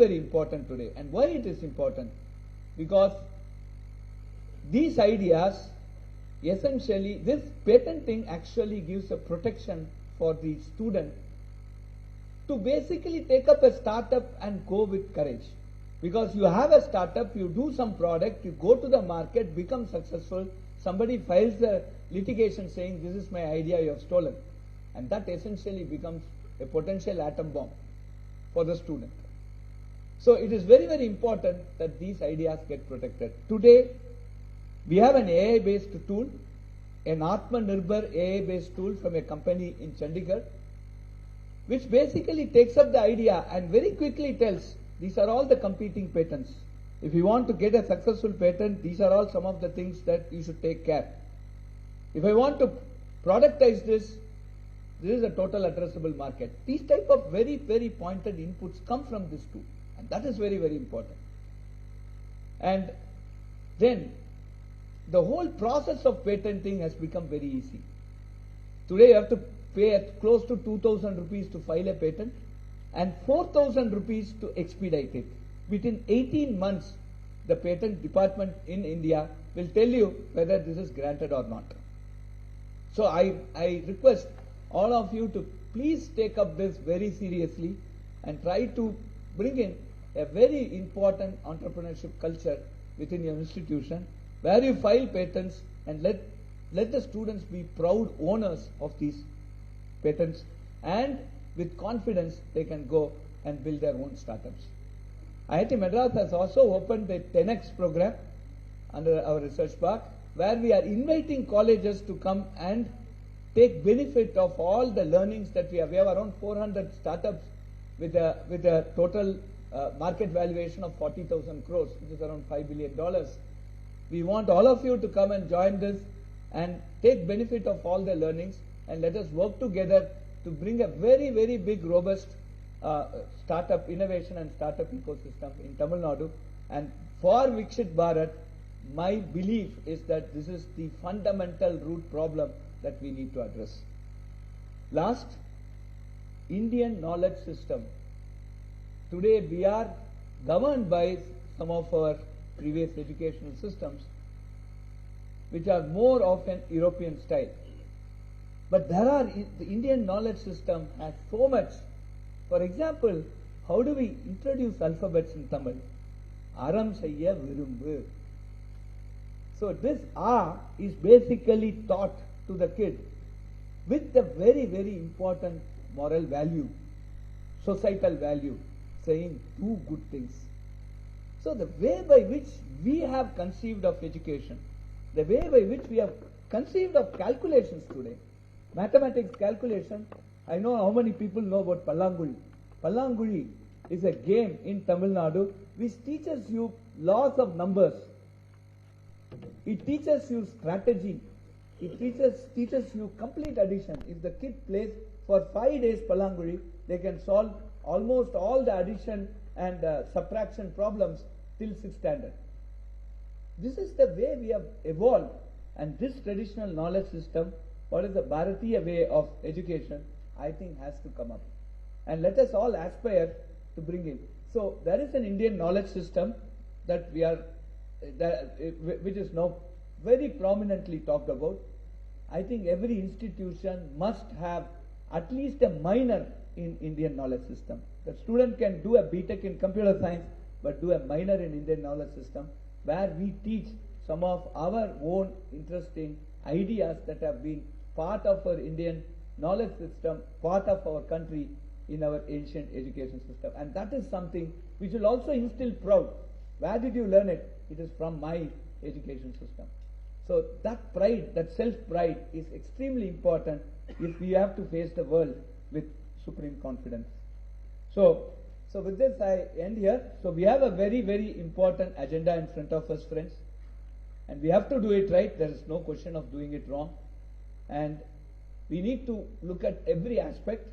very important today. And why it is important? Because these ideas, essentially, this patenting actually gives a protection for the student to basically take up a startup and go with courage. Because you have a startup, you do some product, you go to the market, become successful, somebody files a litigation saying this is my idea, you have stolen. And that essentially becomes a potential atom bomb for the student. So it is very, very important that these ideas get protected. Today, we have an AI-based tool, an Atmanirbhar AI-based tool from a company in Chandigarh, which basically takes up the idea and very quickly tells, these are all the competing patents. If you want to get a successful patent, these are all some of the things that you should take care. If I want to productize this, this is a total addressable market. These type of very, very pointed inputs come from this tool. And that is very, very important. And then the whole process of patenting has become very easy. Today you have to pay close to 2,000 rupees to file a patent and 4,000 rupees to expedite it. Within 18 months, the patent department in India will tell you whether this is granted or not. So I request all of you to please take up this very seriously and try to bring in a very important entrepreneurship culture within your institution where you file patents and let the students be proud owners of these patents, and with confidence they can go and build their own startups. IIT Madras has also opened the 10X program under our research park, where we are inviting colleges to come and take benefit of all the learnings that we have. We have around 400 startups with a total market valuation of 40,000 crores, which is around $5 billion. We want all of you to come and join this and take benefit of all the learnings, and let us work together to bring a very, very big, robust startup innovation and startup ecosystem in Tamil Nadu. And for Viksit Bharat, my belief is that this is the fundamental root problem that we need to address. Last, Indian knowledge system. Today we are governed by some of our previous educational systems which are more of an European style. But the Indian knowledge system has so much. For example, how do we introduce alphabets in Tamil? Aram Seyya Virumbu. So this A is basically taught to the kid with the very, very important moral value, societal value, saying do good things. So the way by which we have conceived of education, the way by which we have conceived of calculations today, mathematics calculation, I know how many people know about Pallanguli. Pallanguli is a game in Tamil Nadu which teaches you laws of numbers. It teaches you strategy. It teaches you complete addition. If the kid plays for 5 days Pallanguli, they can solve almost all the addition and subtraction problems till 6th standard. This is the way we have evolved, and this traditional knowledge system, what is the Bharatiya way of education, I think has to come up. And let us all aspire to bring in. So there is an Indian knowledge system that we are, which is now very prominently talked about. I think every institution must have at least a minor in Indian knowledge system. The student can do a BTech in computer science, but do a minor in Indian knowledge system, where we teach some of our own interesting ideas that have been part of our Indian knowledge system, part of our country in our ancient education system. And that is something which will also instill proud. Where did you learn it? It is from my education system. So that pride, that self-pride is extremely important if we have to face the world with supreme confidence. So with this I end here. So we have a very, very important agenda in front of us, friends. And we have to do it right. There is no question of doing it wrong. And we need to look at every aspect.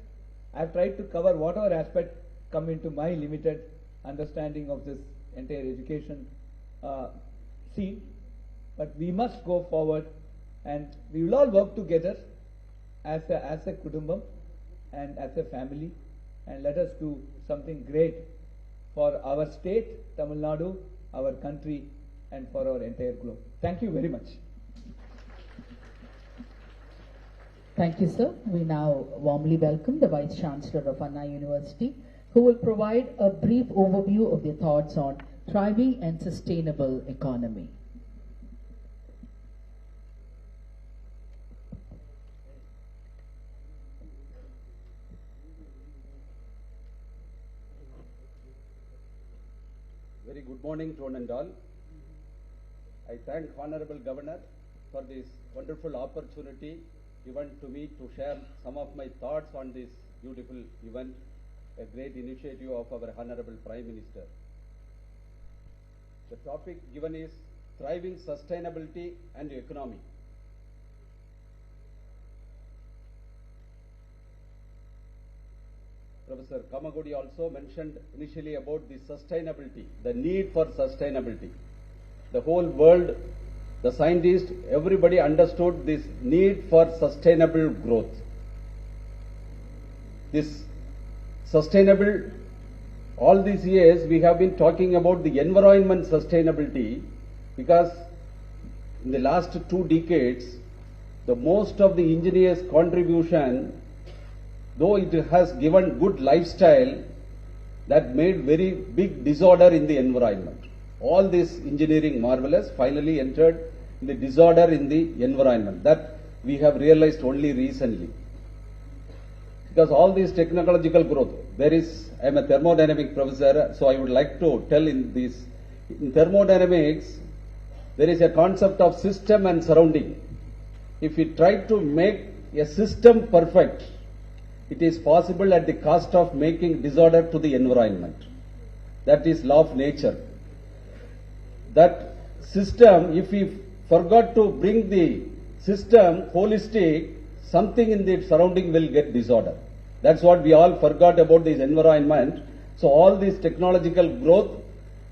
I have tried to cover whatever aspect come into my limited understanding of this entire education scene. But we must go forward, and we will all work together as a kudumbam and as a family, and let us do something great for our state, Tamil Nadu, our country, and for our entire globe. Thank you very much. Thank you, sir. We now warmly welcome the Vice Chancellor of Anna University, who will provide a brief overview of their thoughts on thriving and sustainable economy. Very good morning to one and all. I thank Honorable Governor for this wonderful opportunity given to me to share some of my thoughts on this beautiful event, a great initiative of our Honorable Prime Minister. The topic given is thriving sustainability and economy. Professor Kamagudi also mentioned initially about the sustainability, the need for sustainability. The whole world, the scientists, everybody understood this need for sustainable growth. This sustainable, all these years we have been talking about the environment sustainability, because in the last 2 decades, the most of the engineers' contribution, though it has given good lifestyle, that made very big disorder in the environment. All this engineering marvelous finally entered in the disorder in the environment. That we have realized only recently. Because all this technological growth, I am a thermodynamic professor, so I would like to tell in thermodynamics, there is a concept of system and surrounding. If we try to make a system perfect, it is possible at the cost of making disorder to the environment. That is law of nature. That system, if we forgot to bring the system holistic, something in the surrounding will get disorder. That's what we all forgot about this environment. So all this technological growth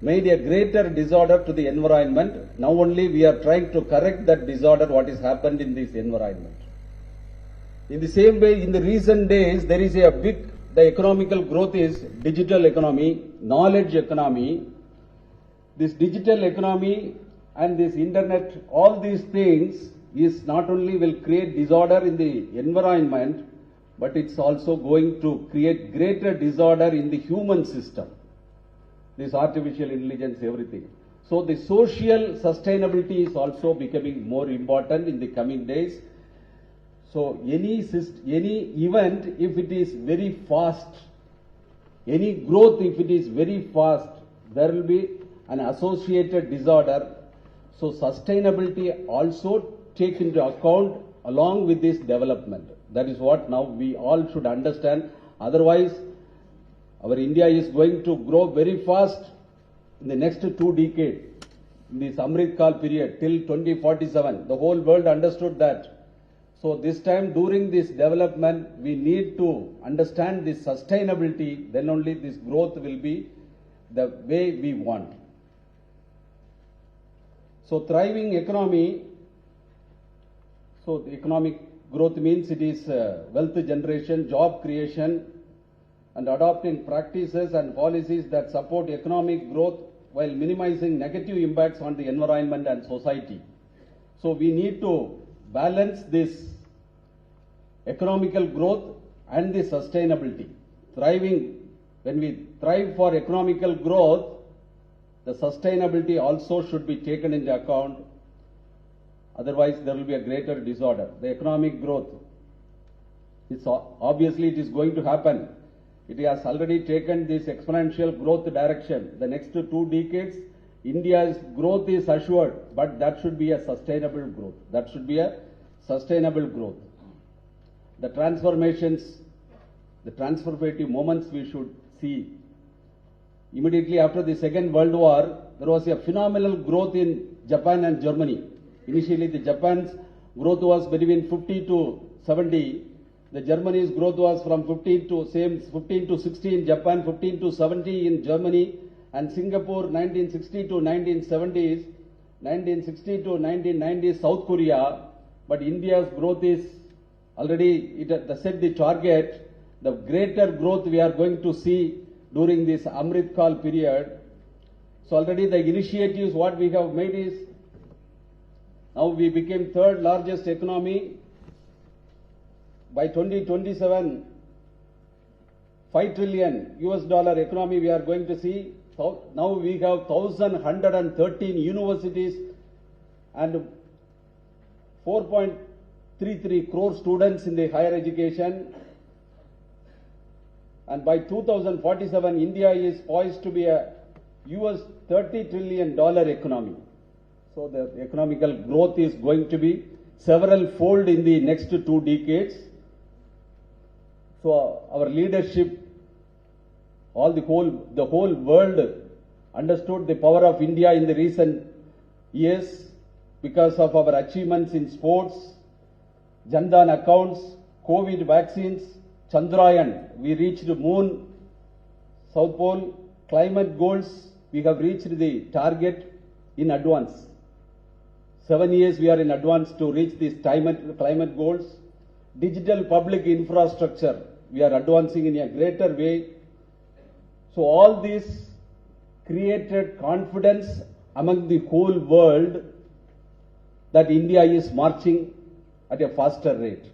made a greater disorder to the environment. Now only we are trying to correct that disorder what has happened in this environment. In the same way, in the recent days, there is the economical growth is digital economy, knowledge economy. This digital economy and this internet, all these things is not only will create disorder in the environment, but it's also going to create greater disorder in the human system. This artificial intelligence, everything. So the social sustainability is also becoming more important in the coming days. So any event, if it is very fast, any growth, if it is very fast, there will be an associated disorder. So sustainability also take into account along with this development. That is what now we all should understand. Otherwise, our India is going to grow very fast in the next 2 decades. In this Amrit Kal period till 2047, the whole world understood that. So this time during this development, we need to understand this sustainability, then only this growth will be the way we want. So thriving economy, so the economic growth means it is wealth generation, job creation, and adopting practices and policies that support economic growth while minimizing negative impacts on the environment and society. So we need to balance this economical growth and the sustainability. Thriving, when we thrive for economical growth, the sustainability also should be taken into account. Otherwise, there will be a greater disorder. The economic growth, obviously it is going to happen. It has already taken this exponential growth direction. The next 2 decades, India's growth is assured, but that should be a sustainable growth. That should be a sustainable growth. The transformations, the transformative moments we should see. Immediately after the Second World War, there was a phenomenal growth in Japan and Germany. Initially, the Japan's growth was between 50 to 70. The Germany's growth was from 15 to 60 in Japan, 15 to 70 in Germany, and Singapore 1960 to 1970s, 1960 to 1990s South Korea. But India's growth is already, it set the target. The greater growth we are going to see during this Amrit Kal period. So already the initiatives what we have made is, now we became third largest economy. By 2027, $5 trillion economy we are going to see. So now we have 1,113 universities and 4.33 crore students in the higher education. And by 2047, India is poised to be a US $30 trillion economy. So the economical growth is going to be several fold in the next 2 decades. So our leadership, the whole world understood the power of India in the recent years because of our achievements in sports, Jandan accounts, COVID vaccines, Chandrayaan, we reached the moon, South Pole, climate goals, we have reached the target in advance. 7 years we are in advance to reach these climate goals. Digital public infrastructure, we are advancing in a greater way. So all this created confidence among the whole world that India is marching at a faster rate.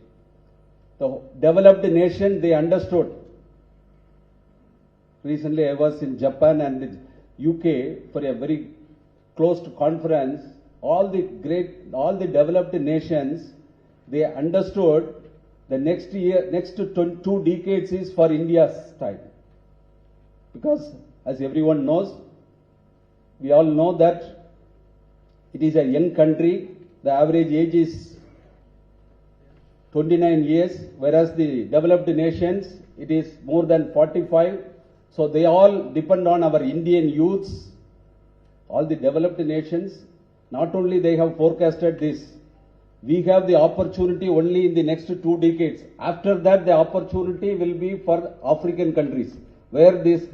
The developed nation, they understood. Recently I was in Japan and the UK for a very closed conference. All the developed nations, they understood the next 2 decades is for India's time. Because as everyone knows, we all know that it is a young country. The average age is 29 years, whereas the developed nations, it is more than 45. So they all depend on our Indian youths. All the developed nations, not only they have forecasted this, we have the opportunity only in the next 2 decades. After that, the opportunity will be for African countries, where this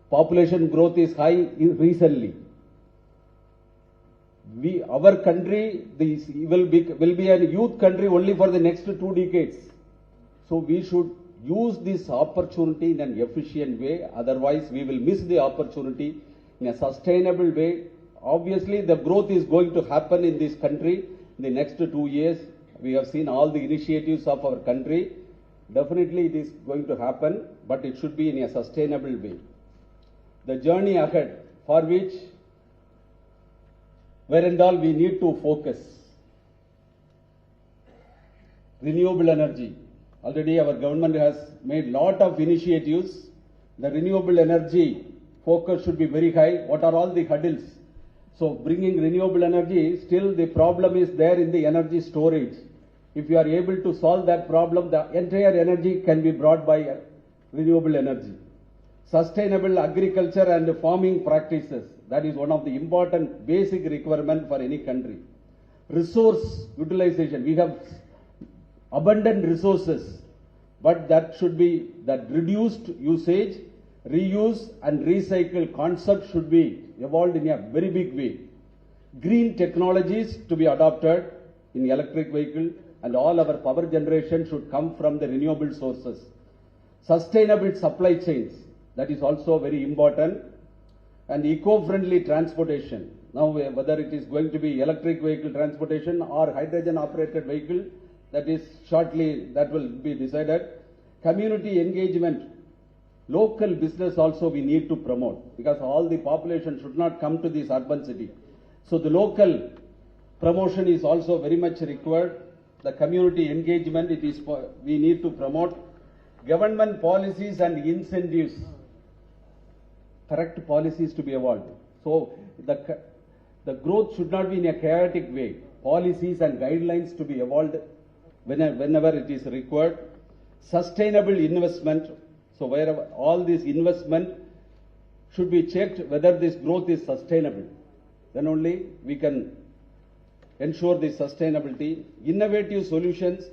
population growth is high recently. Our country will be a youth country only for the next 2 decades. So we should use this opportunity in an efficient way. Otherwise, we will miss the opportunity in a sustainable way. Obviously, the growth is going to happen in this country in the next 2 years. We have seen all the initiatives of our country. Definitely, it is going to happen, but it should be in a sustainable way. The journey ahead, for which where and all we need to focus. Renewable energy. Already our government has made lot of initiatives. The renewable energy focus should be very high. What are all the hurdles? So bringing renewable energy, still the problem is there in the energy storage. If you are able to solve that problem, the entire energy can be brought by renewable energy. Sustainable agriculture and farming practices. That is one of the important basic requirement for any country. Resource utilization. We have abundant resources, but that should be that reduced usage, reuse and recycle concept should be evolved in a very big way. Green technologies to be adopted in electric vehicle, and all our power generation should come from the renewable sources. Sustainable supply chains, that is also very important. And eco-friendly transportation. Now whether it is going to be electric vehicle transportation or hydrogen operated vehicle, that is shortly, that will be decided. Community engagement. Local business also we need to promote, because all the population should not come to this urban city. So the local promotion is also very much required. The community engagement, we need to promote. Government policies and incentives. Correct policies to be evolved. So the growth should not be in a chaotic way. Policies and guidelines to be evolved whenever it is required. Sustainable investment. So wherever all this investment should be checked whether this growth is sustainable. Then only we can ensure the sustainability. Innovative solutions,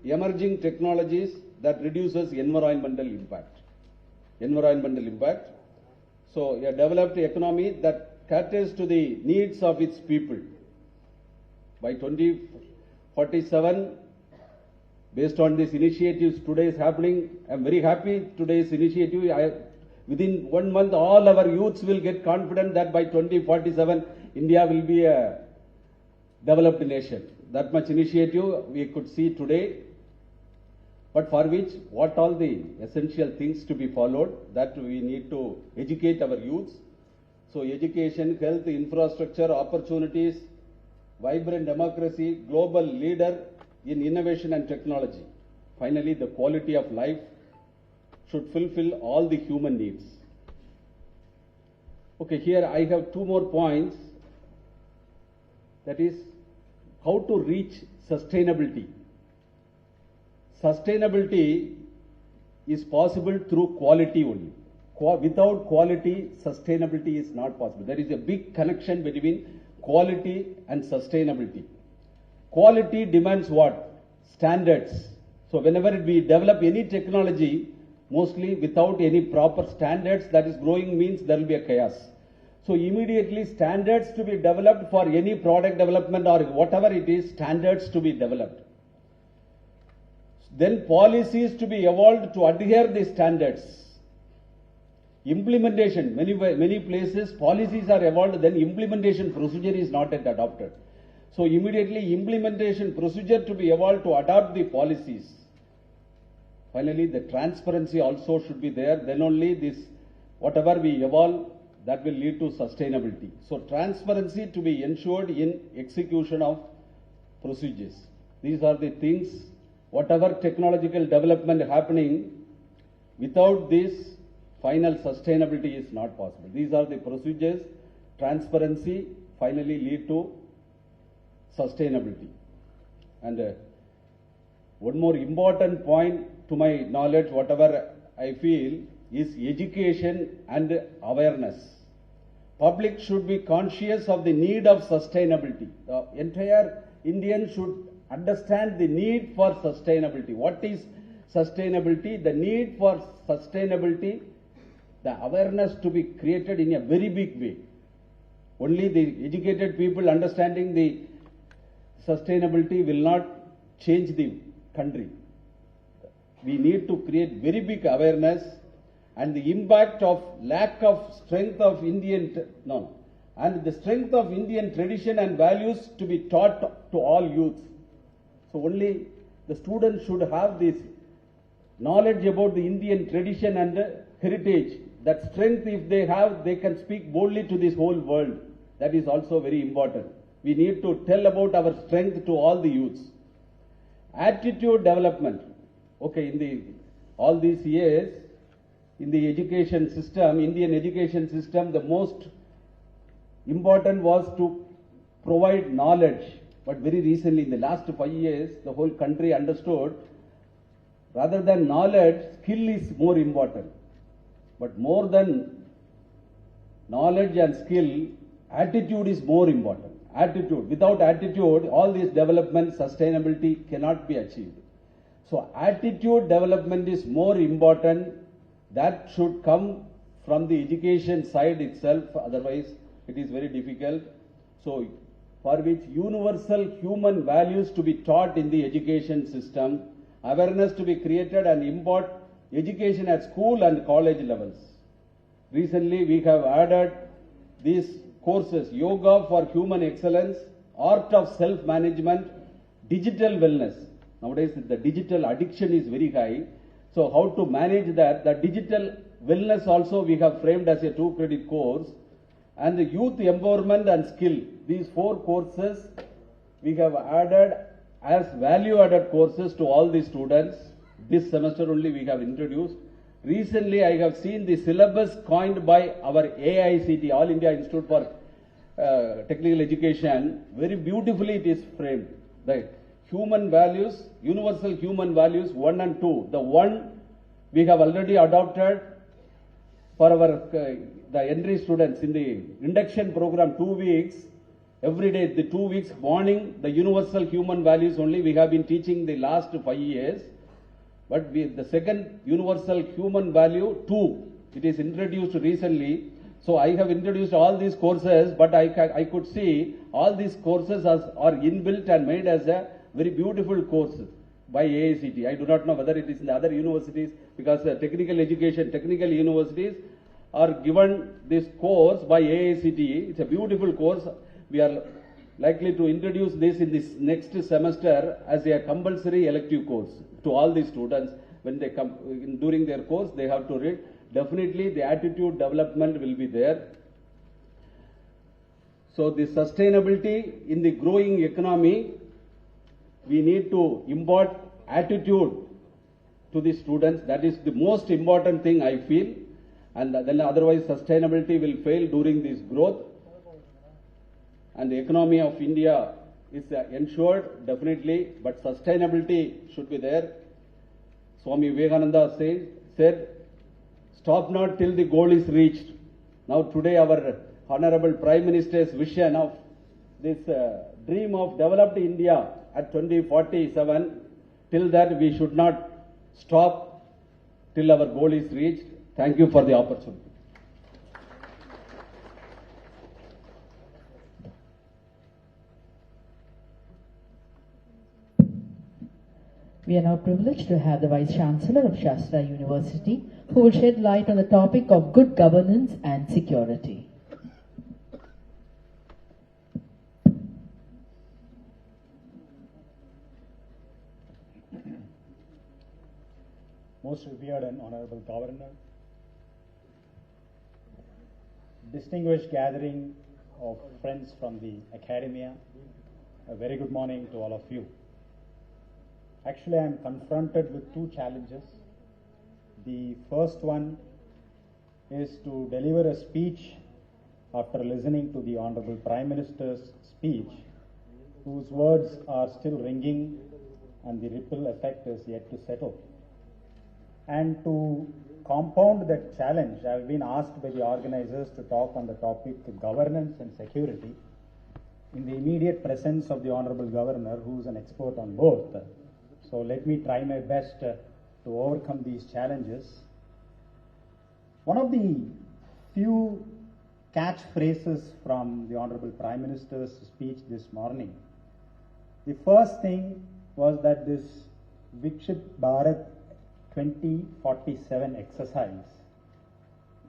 emerging technologies that reduces environmental impact. So a developed economy that caters to the needs of its people. By 2047, based on these initiatives today is happening, I am very happy today's initiative. Within 1 month, all our youths will get confident that by 2047, India will be a developed nation. That much initiative we could see today, but for which what all the essential things to be followed, that we need to educate our youths. So education, health, infrastructure, opportunities, vibrant democracy, global leader in innovation and technology. Finally, the quality of life should fulfill all the human needs. Okay, here I have 2 more points. That is, how to reach sustainability. Sustainability is possible through quality only. Without quality, sustainability is not possible. There is a big connection between quality and sustainability. Quality demands what? Standards. So whenever we develop any technology, mostly without any proper standards, that is growing means there will be a chaos. So immediately standards to be developed for any product development or whatever it is, standards to be developed. Then policies to be evolved to adhere the standards. Implementation, many places policies are evolved, then implementation procedure is not yet adopted. So immediately implementation procedure to be evolved to adopt the policies. Finally, the transparency also should be there. Then only this, whatever we evolve, that will lead to sustainability. So transparency to be ensured in execution of procedures. These are the things, whatever technological development happening, without this, final sustainability is not possible. These are the procedures. Transparency finally lead to sustainability. And one more important point to my knowledge, whatever I feel, is education and awareness. Public should be conscious of the need of sustainability. The entire Indian should understand the need for sustainability. What is sustainability? The need for sustainability, the awareness to be created in a very big way. Only the educated people understanding the sustainability will not change the country. We need to create very big awareness, and the impact of lack of strength of and the strength of Indian tradition and values to be taught to all youth. So only the students should have this knowledge about the Indian tradition and heritage. That strength, if they have, they can speak boldly to this whole world. That is also very important. We need to tell about our strength to all the youths. Attitude development. Okay, in all these years, in the education system, Indian education system, the most important was to provide knowledge. But very recently, in the last 5 years, the whole country understood, rather than knowledge, skill is more important. But more than knowledge and skill, attitude is more important. Attitude. Without attitude, all this development, sustainability cannot be achieved. So attitude development is more important. That should come from the education side itself, otherwise it is very difficult. So for which universal human values to be taught in the education system, awareness to be created and impart education at school and college levels. Recently we have added these courses, yoga for human excellence, art of self-management, digital wellness. Nowadays the digital addiction is very high. So how to manage that? The digital wellness also we have framed as a 2-credit course, and the youth empowerment and skill. These 4 courses we have added as value-added courses to all the students. This semester only we have introduced. Recently I have seen the syllabus coined by our AICT, All India Institute for Technical Education. Very beautifully it is framed. Right. Human values, universal human values 1 and 2. The 1 we have already adopted for our the entry students in the induction program, 2 weeks. Every day, the 2 weeks morning, the universal human values only we have been teaching the last 5 years. But the second universal human value 2, it is introduced recently. So I have introduced all these courses, but I could see all these courses are inbuilt and made as a very beautiful course by AICT. I do not know whether it is in the other universities, because technical education, technical universities, are given this course by AICTE. It's a beautiful course. We are likely to introduce this in this next semester as a compulsory elective course to all the students. When they come during their course, they have to read. Definitely the attitude development will be there. So the sustainability in the growing economy, we need to impart attitude to the students. That is the most important thing, I feel. And then otherwise sustainability will fail during this growth. And the economy of India is ensured, definitely, but sustainability should be there. Swami Vivekananda said, stop not till the goal is reached. Now today our Honorable Prime Minister's vision of this dream of developed India at 2047, till that we should not stop till our goal is reached. Thank you for the opportunity. We are now privileged to have the Vice Chancellor of Shastra University, who will shed light on the topic of good governance and security. Most revered and honorable Governor, distinguished gathering of friends from the academia, a very good morning to all of you. Actually, I am confronted with two challenges. The first one is to deliver a speech after listening to the Honorable Prime Minister's speech, whose words are still ringing and the ripple effect is yet to settle. And to compound that challenge, I have been asked by the organizers to talk on the topic of governance and security in the immediate presence of the Honorable Governor, who is an expert on both. So let me try my best to overcome these challenges. One of the few catchphrases from the Honorable Prime Minister's speech this morning, the first thing was that this Viksit Bharat 2047 exercise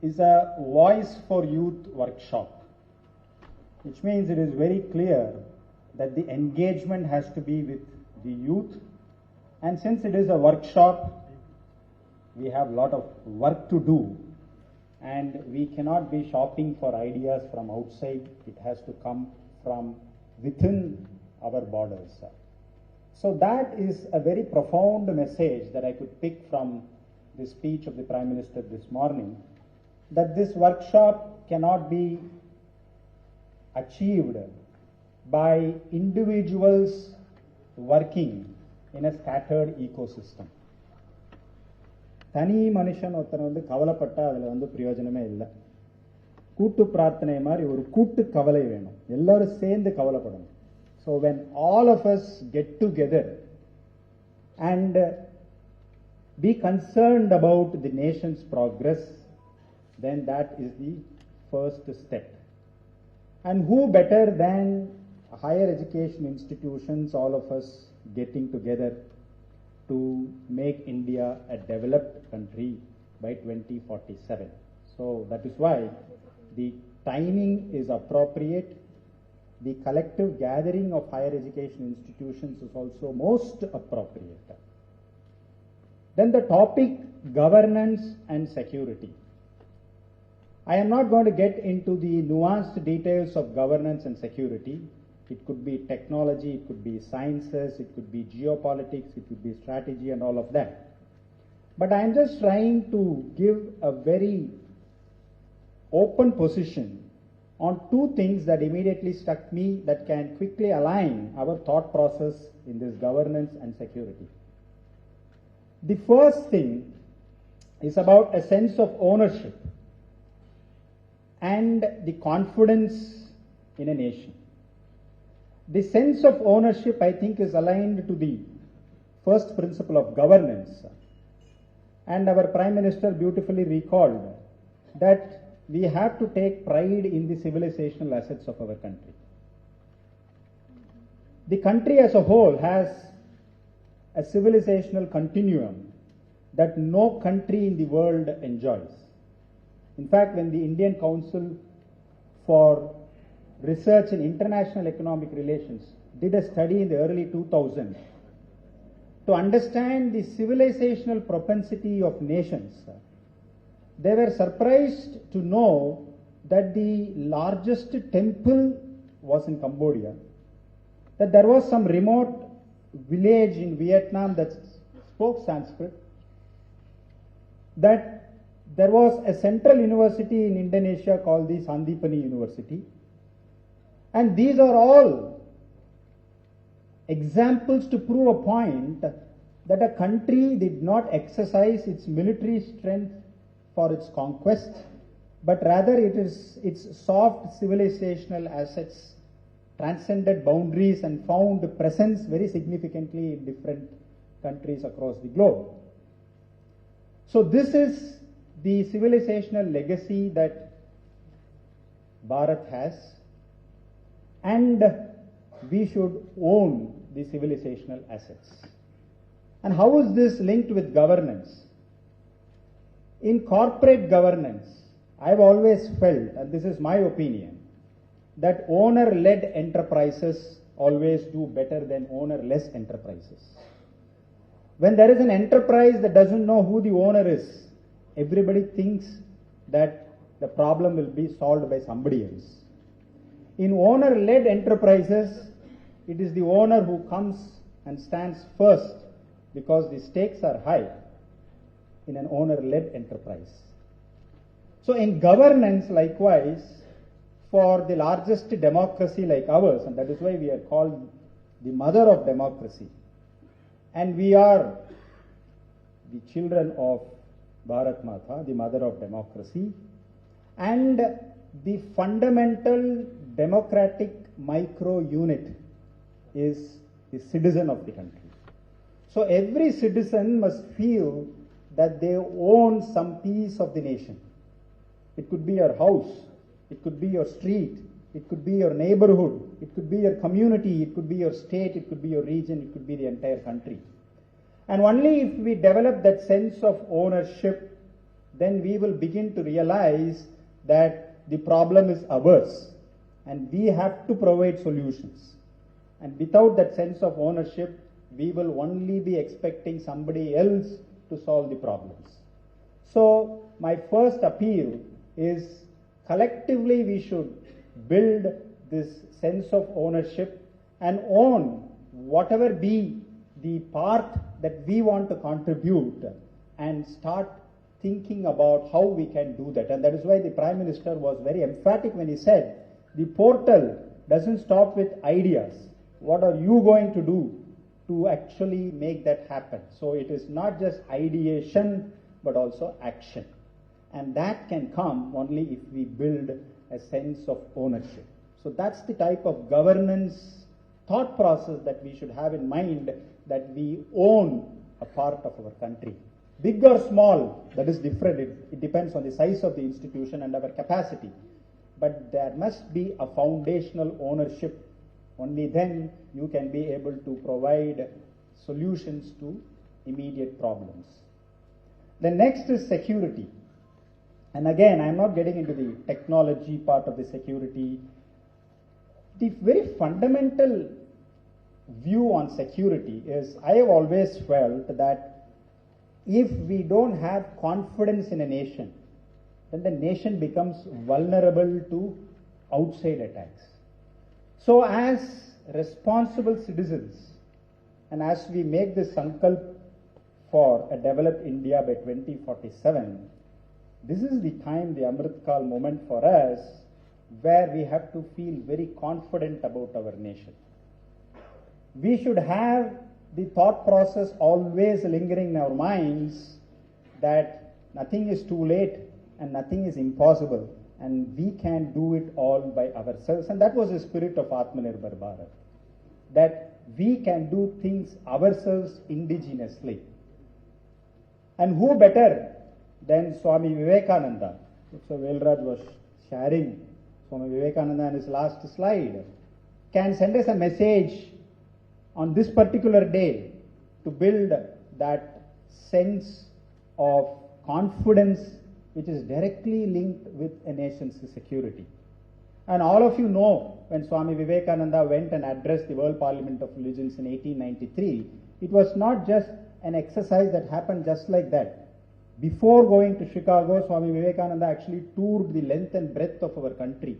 is a voice for youth workshop, which means it is very clear that the engagement has to be with the youth. And since it is a workshop, we have a lot of work to do, and we cannot be shopping for ideas from outside. It has to come from within our borders. So that is a very profound message that I could pick from the speech of the Prime Minister this morning, that this workshop cannot be achieved by individuals working in a scattered ecosystem. தனி மனுஷன் ஒருத்தர் வந்து கவலைப்பட்டா அதுல வந்து பிரயோஜனமே இல்லை. கூட்டு பிரார்த்தனை மாதிரி ஒரு கூட்டு கவலை வேணும். எல்லாரும் சேர்ந்து கவலைப்படணும். So when all of us get together and be concerned about the nation's progress, then that is the first step. And who better than higher education institutions, all of us getting together to make India a developed country by 2047. So that is why the timing is appropriate. The collective gathering of higher education institutions is also most appropriate. Then the topic governance and security. I am not going to get into the nuanced details of governance and security. It could be technology, it could be sciences, it could be geopolitics, it could be strategy and all of that. But I am just trying to give a very open position on two things that immediately struck me that can quickly align our thought process in this governance and security. The first thing is about a sense of ownership and the confidence in a nation. The sense of ownership, I think, is aligned to the first principle of governance. And our Prime Minister beautifully recalled that we have to take pride in the civilizational assets of our country. The country as a whole has a civilizational continuum that no country in the world enjoys. In fact, when the Indian Council for Research in International Economic Relations did a study in the early 2000s to understand the civilizational propensity of nations, they were surprised to know that the largest temple was in Cambodia, that there was some remote village in Vietnam that spoke Sanskrit, that there was a central university in Indonesia called the Sandipani University. And these are all examples to prove a point that a country did not exercise its military strength for its conquest, but rather it is its soft civilizational assets transcended boundaries and found presence very significantly in different countries across the globe. So this is the civilizational legacy that Bharat has, and we should own the civilizational assets. And how is this linked with governance? In corporate governance, I've always felt, and this is my opinion, that owner-led enterprises always do better than owner-less enterprises. When there is an enterprise that doesn't know who the owner is, everybody thinks that the problem will be solved by somebody else. In owner-led enterprises, it is the owner who comes and stands first because the stakes are high in an owner-led enterprise. So in governance, likewise, for the largest democracy like ours, and that is why we are called the mother of democracy, and we are the children of Bharat Mata, the mother of democracy, and the fundamental democratic micro unit is the citizen of the country. So every citizen must feel that they own some piece of the nation. It could be your house, it could be your street, it could be your neighborhood, it could be your community, it could be your state, it could be your region, it could be the entire country. And only if we develop that sense of ownership, then we will begin to realize that the problem is ours and we have to provide solutions. And without that sense of ownership, we will only be expecting somebody else to solve the problems. So my first appeal is collectively we should build this sense of ownership and own whatever be the part that we want to contribute and start thinking about how we can do that. And that is why the Prime Minister was very emphatic when he said, the portal doesn't stop with ideas. What are you going to do to actually make that happen? So it is not just ideation, but also action. And that can come only if we build a sense of ownership. So that's the type of governance thought process that we should have in mind, that we own a part of our country. Big or small, that is different. It depends on the size of the institution and our capacity. But there must be a foundational ownership. Only then you can be able to provide solutions to immediate problems. The next is security. And again, I'm not getting into the technology part of the security. The very fundamental view on security is, I have always felt that if we don't have confidence in a nation, then the nation becomes vulnerable to outside attacks. So as responsible citizens, and as we make this sankalp for a developed India by 2047, this is the time, the Amrit Kal moment for us, where we have to feel very confident about our nation. We should have the thought process always lingering in our minds that nothing is too late and nothing is impossible, and we can do it all by ourselves. And that was the spirit of Atmanirbhar Bharat, that we can do things ourselves indigenously. And who better than Swami Vivekananda? So Velraj was sharing Swami Vivekananda in his last slide, can send us a message on this particular day to build that sense of confidence which is directly linked with a nation's security. And all of you know, when Swami Vivekananda went and addressed the World Parliament of Religions in 1893, it was not just an exercise that happened just like that. Before going to Chicago, Swami Vivekananda actually toured the length and breadth of our country,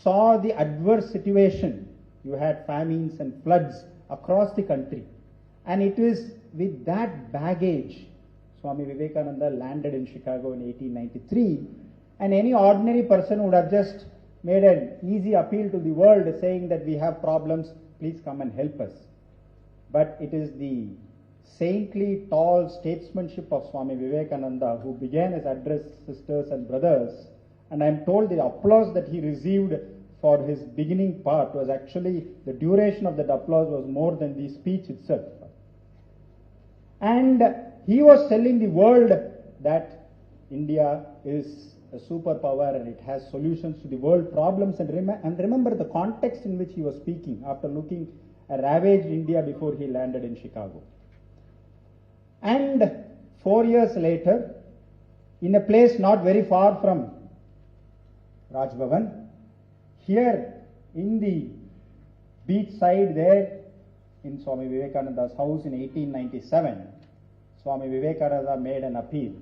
saw the adverse situation. You had famines and floods across the country. And it is with that baggage Swami Vivekananda landed in Chicago in 1893, and any ordinary person would have just made an easy appeal to the world saying that we have problems, please come and help us. But it is the saintly, tall statesmanship of Swami Vivekananda who began his address, sisters and brothers, and I am told the applause that he received for his beginning part was actually, the duration of that applause was more than the speech itself. And he was telling the world that India is a superpower and it has solutions to the world problems. And remember the context in which he was speaking after looking at ravaged India before he landed in Chicago. And 4 years later, in a place not very far from Raj Bhavan, here in the beach side there in Swami Vivekananda's house in 1897, Swami Vivekananda made an appeal.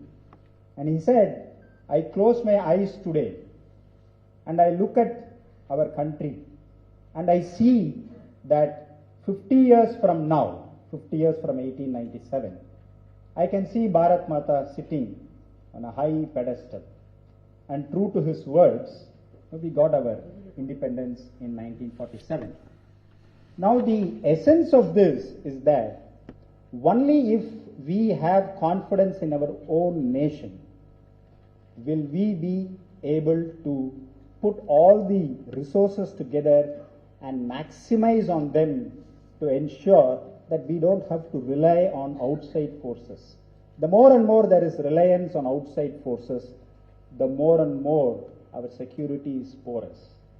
And he said, I close my eyes today and I look at our country and I see that 50 years from now, 50 years from 1897, I can see Bharat Mata sitting on a high pedestal. And true to his words, we got our independence in 1947. Now the essence of this is that only if we have confidence in our own nation will we be able to put all the resources together and maximize on them to ensure that we don't have to rely on outside forces. The more and more there is reliance on outside forces, the more and more our security is porous.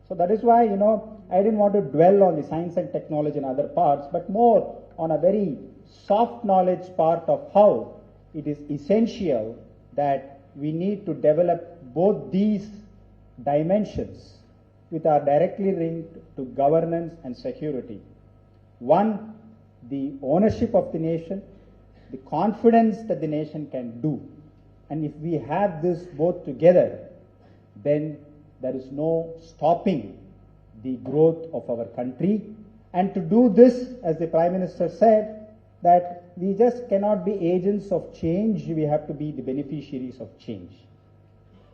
So that is why, I didn't want to dwell on the science and technology and other parts, but more on a very soft knowledge part of how it is essential that we need to develop both these dimensions which are directly linked to governance and security. One, the ownership of the nation, the confidence that the nation can do. And if we have this both together, then there is no stopping the growth of our country. And to do this, as the Prime Minister said, that we just cannot be agents of change, we have to be the beneficiaries of change.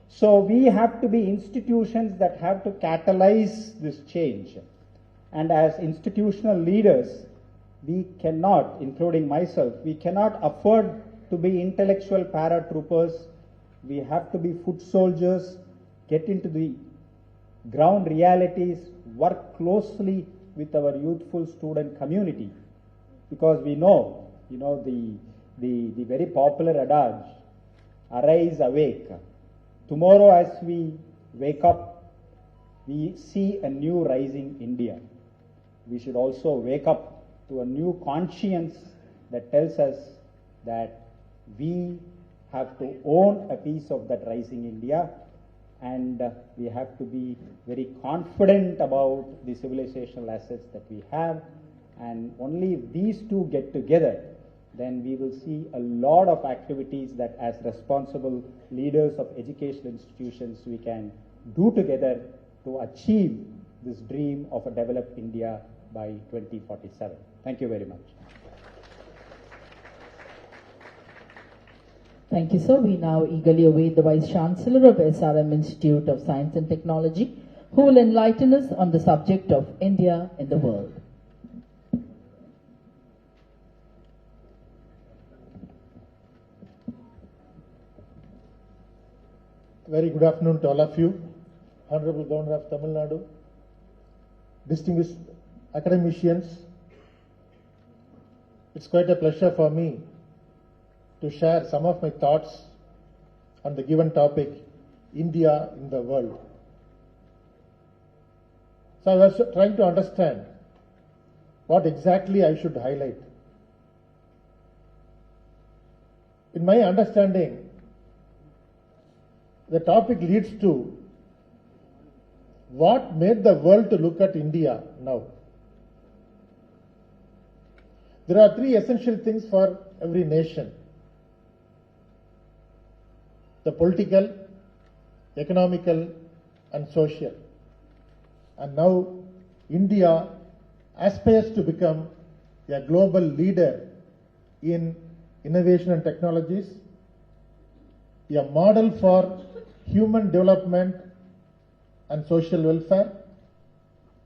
So we have to be institutions that have to catalyze this change. And as institutional leaders, we cannot, including myself, we cannot afford to be intellectual paratroopers. We have to be foot soldiers, get into the ground realities, work closely with our youthful student community. Because we know, the very popular adage, arise awake. Tomorrow as we wake up, we see a new rising India. We should also wake up to a new conscience that tells us that we have to own a piece of that rising India, and we have to be very confident about the civilizational assets that we have. And only if these two get together, then we will see a lot of activities that as responsible leaders of educational institutions we can do together to achieve this dream of a developed India by 2047. Thank you very much. Thank you, sir. We now eagerly await the Vice Chancellor of SRM Institute of Science and Technology, who will enlighten us on the subject of India in the world. Very good afternoon to all of you. Honorable Governor of Tamil Nadu, distinguished academicians, it's quite a pleasure for me to share some of my thoughts on the given topic, India in the world. So I was trying to understand what exactly I should highlight. In my understanding, the topic leads to what made the world to look at India now. There are three essential things for every nation: the political, economical, and social. And now India aspires to become a global leader in innovation and technologies, a model for human development and social welfare,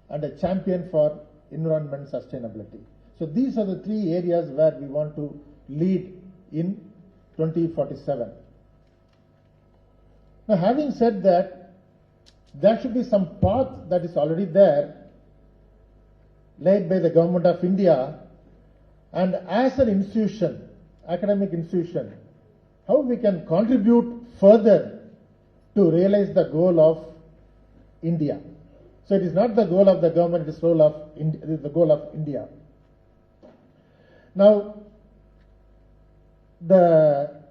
and a champion for environment sustainability. So these are the three areas where we want to lead in 2047. Now, having said that, there should be some path that is already there, laid by the Government of India, and as an institution, academic institution, how we can contribute further to realize the goal of India. So it is not the goal of the government, it is the goal of India. Now, the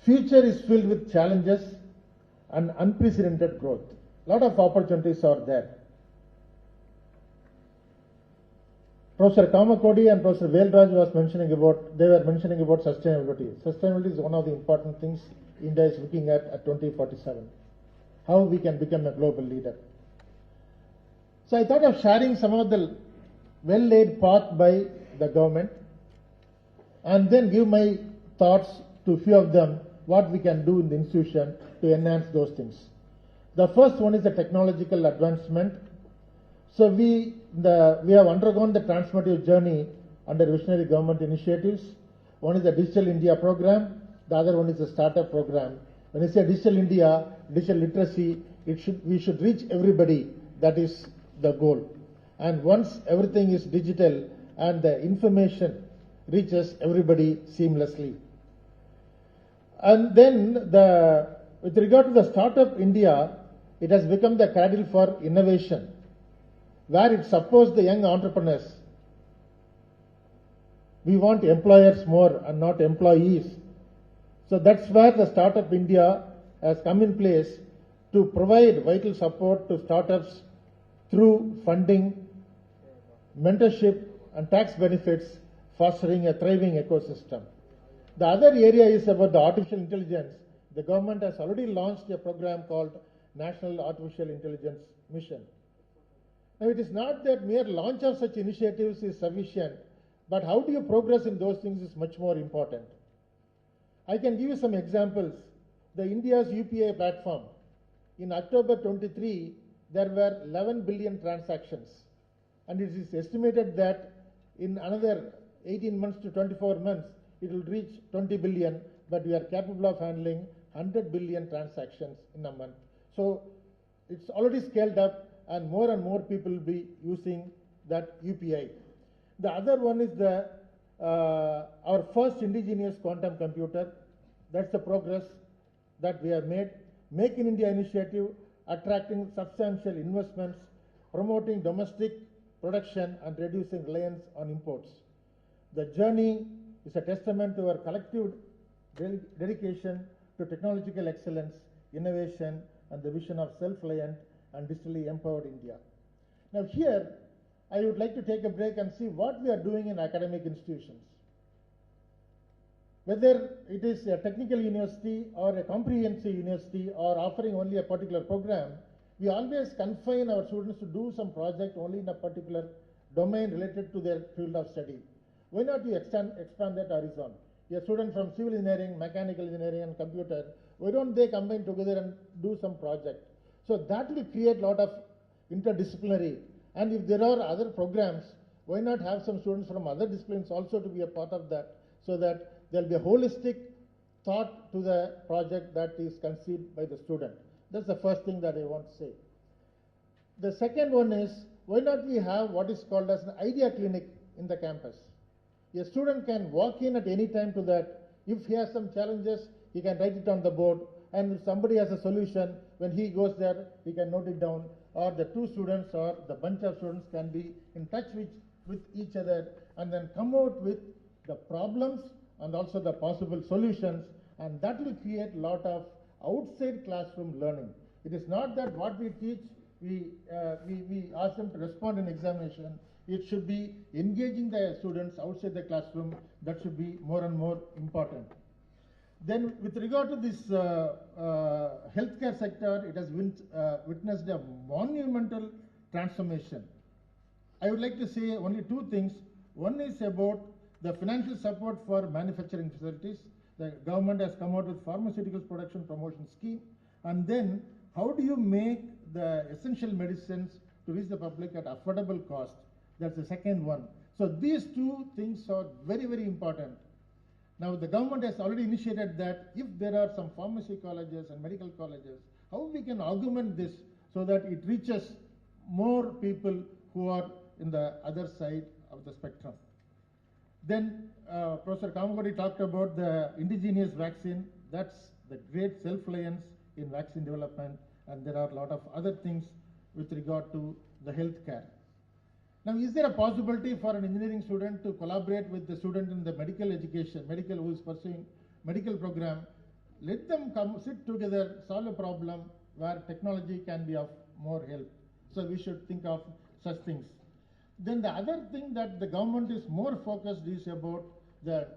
future is filled with challenges and unprecedented growth. A lot of opportunities are there. Professor Kamakodi and Professor Velraj were mentioning about sustainability. Sustainability is one of the important things India is looking at 2047. How we can become a global leader. So I thought of sharing some of the well-laid path by the government, and then give my thoughts to a few of them, what we can do in the institution to enhance those things. The first one is the technological advancement. So we have undergone the transformative journey under visionary government initiatives. One is the Digital India program, the other one is the startup program. When I say Digital India, digital literacy, we should reach everybody. That is the goal. And once everything is digital and the information reaches everybody seamlessly. And then with regard to the Startup India, it has become the cradle for innovation, where it supports the young entrepreneurs. We want employers more and not employees. So that's where the Startup India has come in place to provide vital support to startups through funding, mentorship, and tax benefits, fostering a thriving ecosystem. The other area is about the artificial intelligence. The government has already launched a program called National Artificial Intelligence Mission. Now, it is not that mere launch of such initiatives is sufficient, but how do you progress in those things is much more important. I can give you some examples. The India's UPI platform. In October 23, there were 11 billion transactions, and it is estimated that in another 18 months to 24 months, it will reach 20 billion, but we are capable of handling 100 billion transactions in a month. So it's already scaled up, and more people will be using that UPI. The other one is our first indigenous quantum computer. That's the progress that we have made. Make in India initiative, attracting substantial investments, promoting domestic production and reducing reliance on imports. The journey is a testament to our collective dedication to technological excellence, innovation, and the vision of self-reliant and digitally empowered India. Now here, I would like to take a break and see what we are doing in academic institutions. Whether it is a technical university or a comprehensive university or offering only a particular program, we always confine our students to do some project only in a particular domain related to their field of study. Why not we expand that horizon? A student from civil engineering, mechanical engineering, and computer, why don't they combine together and do some project? So that will create a lot of interdisciplinary. And if there are other programs, why not have some students from other disciplines also to be a part of that, so that there will be a holistic thought to the project that is conceived by the student. That's the first thing that I want to say. The second one is, why not we have what is called as an idea clinic in the campus? A student can walk in at any time to that. If he has some challenges, he can write it on the board, and if somebody has a solution, when he goes there, he can note it down, or the two students or the bunch of students can be in touch with each other and then come out with the problems and also the possible solutions, and that will create a lot of outside classroom learning. It is not that what we teach, we ask them to respond in examination. It should be engaging the students outside the classroom. That should be more and more important. Then with regard to this healthcare sector, it has witnessed a monumental transformation. I would like to say only two things. One is about the financial support for manufacturing facilities. The government has come out with pharmaceuticals production promotion scheme. And then how do you make the essential medicines to reach the public at affordable cost? That's the second one. So these two things are very, very important. Now the government has already initiated that if there are some pharmacy colleges and medical colleges, how we can augment this so that it reaches more people who are in the other side of the spectrum. Then Professor Kamagodi talked about the indigenous vaccine. That's the great self-reliance in vaccine development, and there are a lot of other things with regard to the health care. Now, is there a possibility for an engineering student to collaborate with the student in the medical education, who is pursuing medical program? Let them come sit together, solve a problem where technology can be of more help. So we should think of such things. Then the other thing that the government is more focused is about the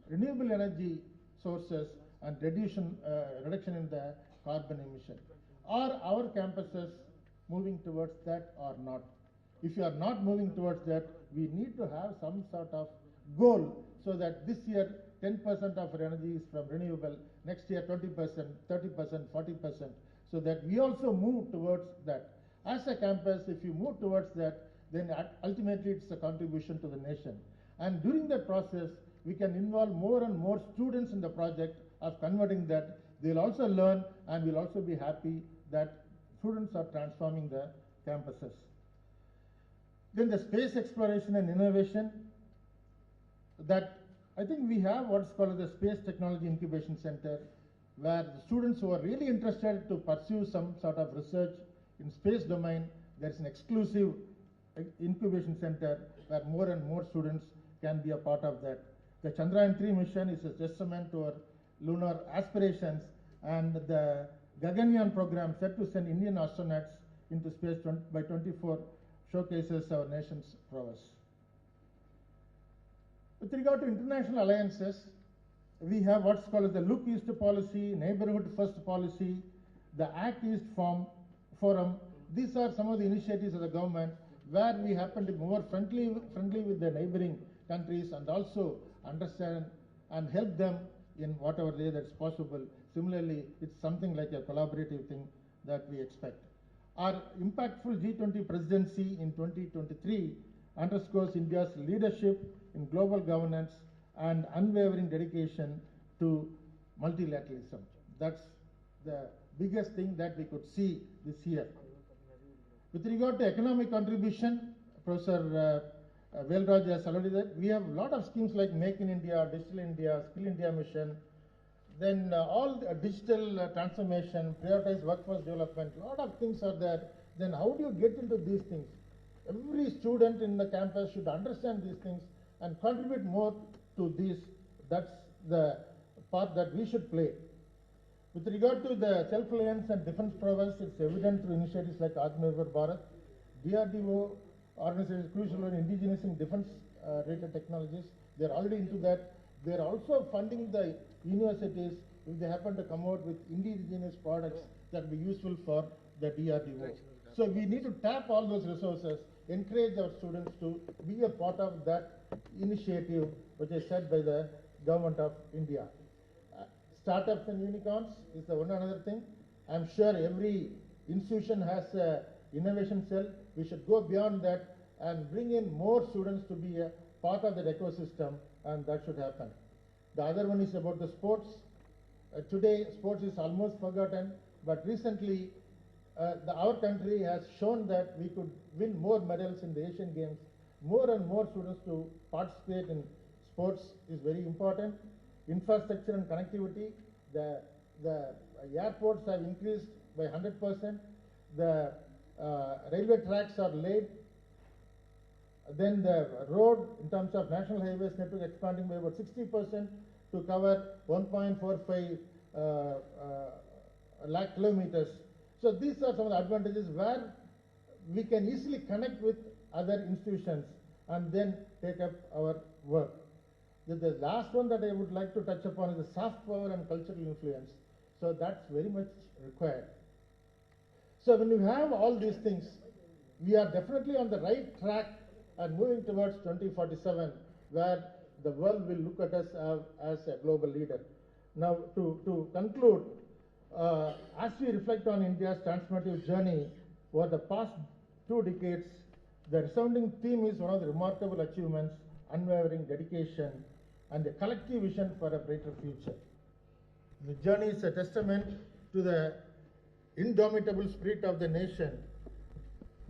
renewable energy sources and reduction in the carbon emission. Are our campuses moving towards that or not? If you are not moving towards that, we need to have some sort of goal so that this year 10% of our energy is from renewable, next year 20%, 30%, 40%, so that we also move towards that. As a campus, if you move towards that, then ultimately it's a contribution to the nation. And during that process, we can involve more and more students in the project of converting that. They'll also learn and we'll also be happy that students are transforming the campuses. Then the space exploration and innovation, that I think we have what's called the Space Technology Incubation Center, where the students who are really interested to pursue some sort of research in space domain, there's an exclusive incubation center where more and more students can be a part of that. The Chandrayaan-3 mission is a testament to our lunar aspirations, and the Gaganyaan program set to send Indian astronauts into space by 2024 showcases our nation's prowess. With regard to international alliances, we have what's called as the Look East policy, Neighborhood First policy, the Act East Forum. These are some of the initiatives of the government where we happen to be more friendly with the neighboring countries and also understand and help them in whatever way that's possible. Similarly, it's something like a collaborative thing that we expect. Our impactful G20 presidency in 2023 underscores India's leadership in global governance and unwavering dedication to multilateralism. That's the biggest thing that we could see this year. With regard to economic contribution, Professor Velraj has already said, we have a lot of schemes like Make in India, Digital India, Skill India Mission, then all the digital transformation, prioritized workforce development, a lot of things are there. Then how do you get into these things? Every student in the campus should understand these things and contribute more to these. That's the part that we should play. With regard to the self-reliance and defense prowess, it's evident through initiatives like Atmanirbhar Bharat. DRDO organization is crucial in indigenous in defense-related technologies. They're already into that. They're also funding the universities if they happen to come out with indigenous products that will be useful for the DRDO. So we need to tap all those resources, encourage our students to be a part of that initiative which is set by the Government of India. Startups and unicorns is the one another thing. I'm sure every institution has an innovation cell. We should go beyond that and bring in more students to be a part of that ecosystem, and that should happen. The other one is about the sports. Today, sports is almost forgotten, but recently, our country has shown that we could win more medals in the Asian Games. More and more students to participate in sports is very important. Infrastructure and connectivity, the airports have increased by 100%. The railway tracks are laid. Then the road, in terms of national highways network, expanding by about 60% to cover 1.45 lakh kilometers. So these are some of the advantages where we can easily connect with other institutions and then take up our work. The last one that I would like to touch upon is the soft power and cultural influence. So that's very much required. So when you have all these things, we are definitely on the right track and moving towards 2047, where the world will look at us as a global leader. Now, to conclude, as we reflect on India's transformative journey over the past 2 decades, the resounding theme is one of the remarkable achievements, unwavering dedication, and a collective vision for a brighter future. The journey is a testament to the indomitable spirit of the nation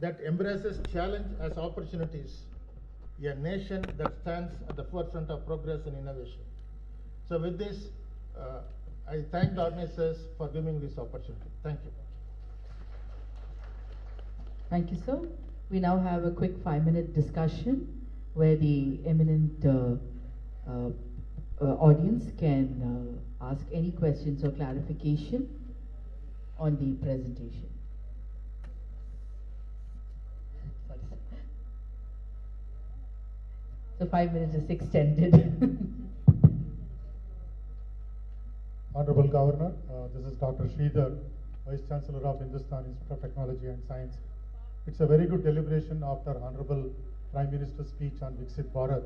that embraces challenge as opportunities, a nation that stands at the forefront of progress and innovation. So with this, I thank the organizers for giving this opportunity. Thank you. Thank you, sir. We now have a quick 5-minute discussion where the eminent audience can ask any questions or clarification on the presentation. Sorry, sir. So 5 minutes is extended. Honorable Governor, this is Dr. Sridhar, Vice Chancellor of Hindustan Institute of Technology and Science. It's a very good deliberation after Honorable Prime Minister's speech on Viksit Bharat,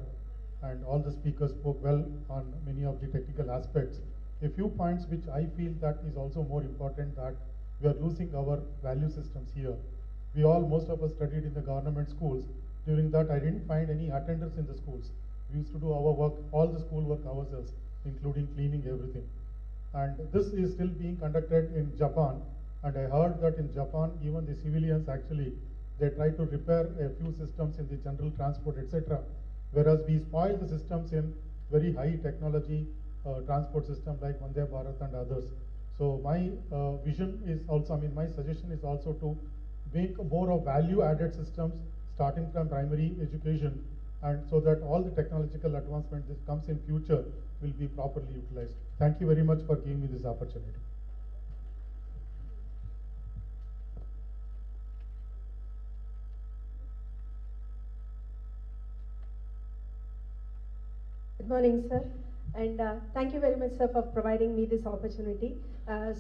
and all the speakers spoke well on many of the technical aspects. A few points which I feel that is also more important, that we are losing our value systems here. Most of us studied in the government schools. During that, I didn't find any attendance in the schools. We used to do our work, all the school work ourselves, including cleaning everything. And this is still being conducted in Japan. And I heard that in Japan, even the civilians actually, they try to repair a few systems in the general transport, etc. Whereas we spoil the systems in very high technology transport system like Vande Bharat and others. So my vision is also, my suggestion is also to make more of value-added systems starting from primary education, and so that all the technological advancement that comes in future will be properly utilized. Thank you very much for giving me this opportunity. Good morning, sir, and thank you very much, sir, for providing me this opportunity.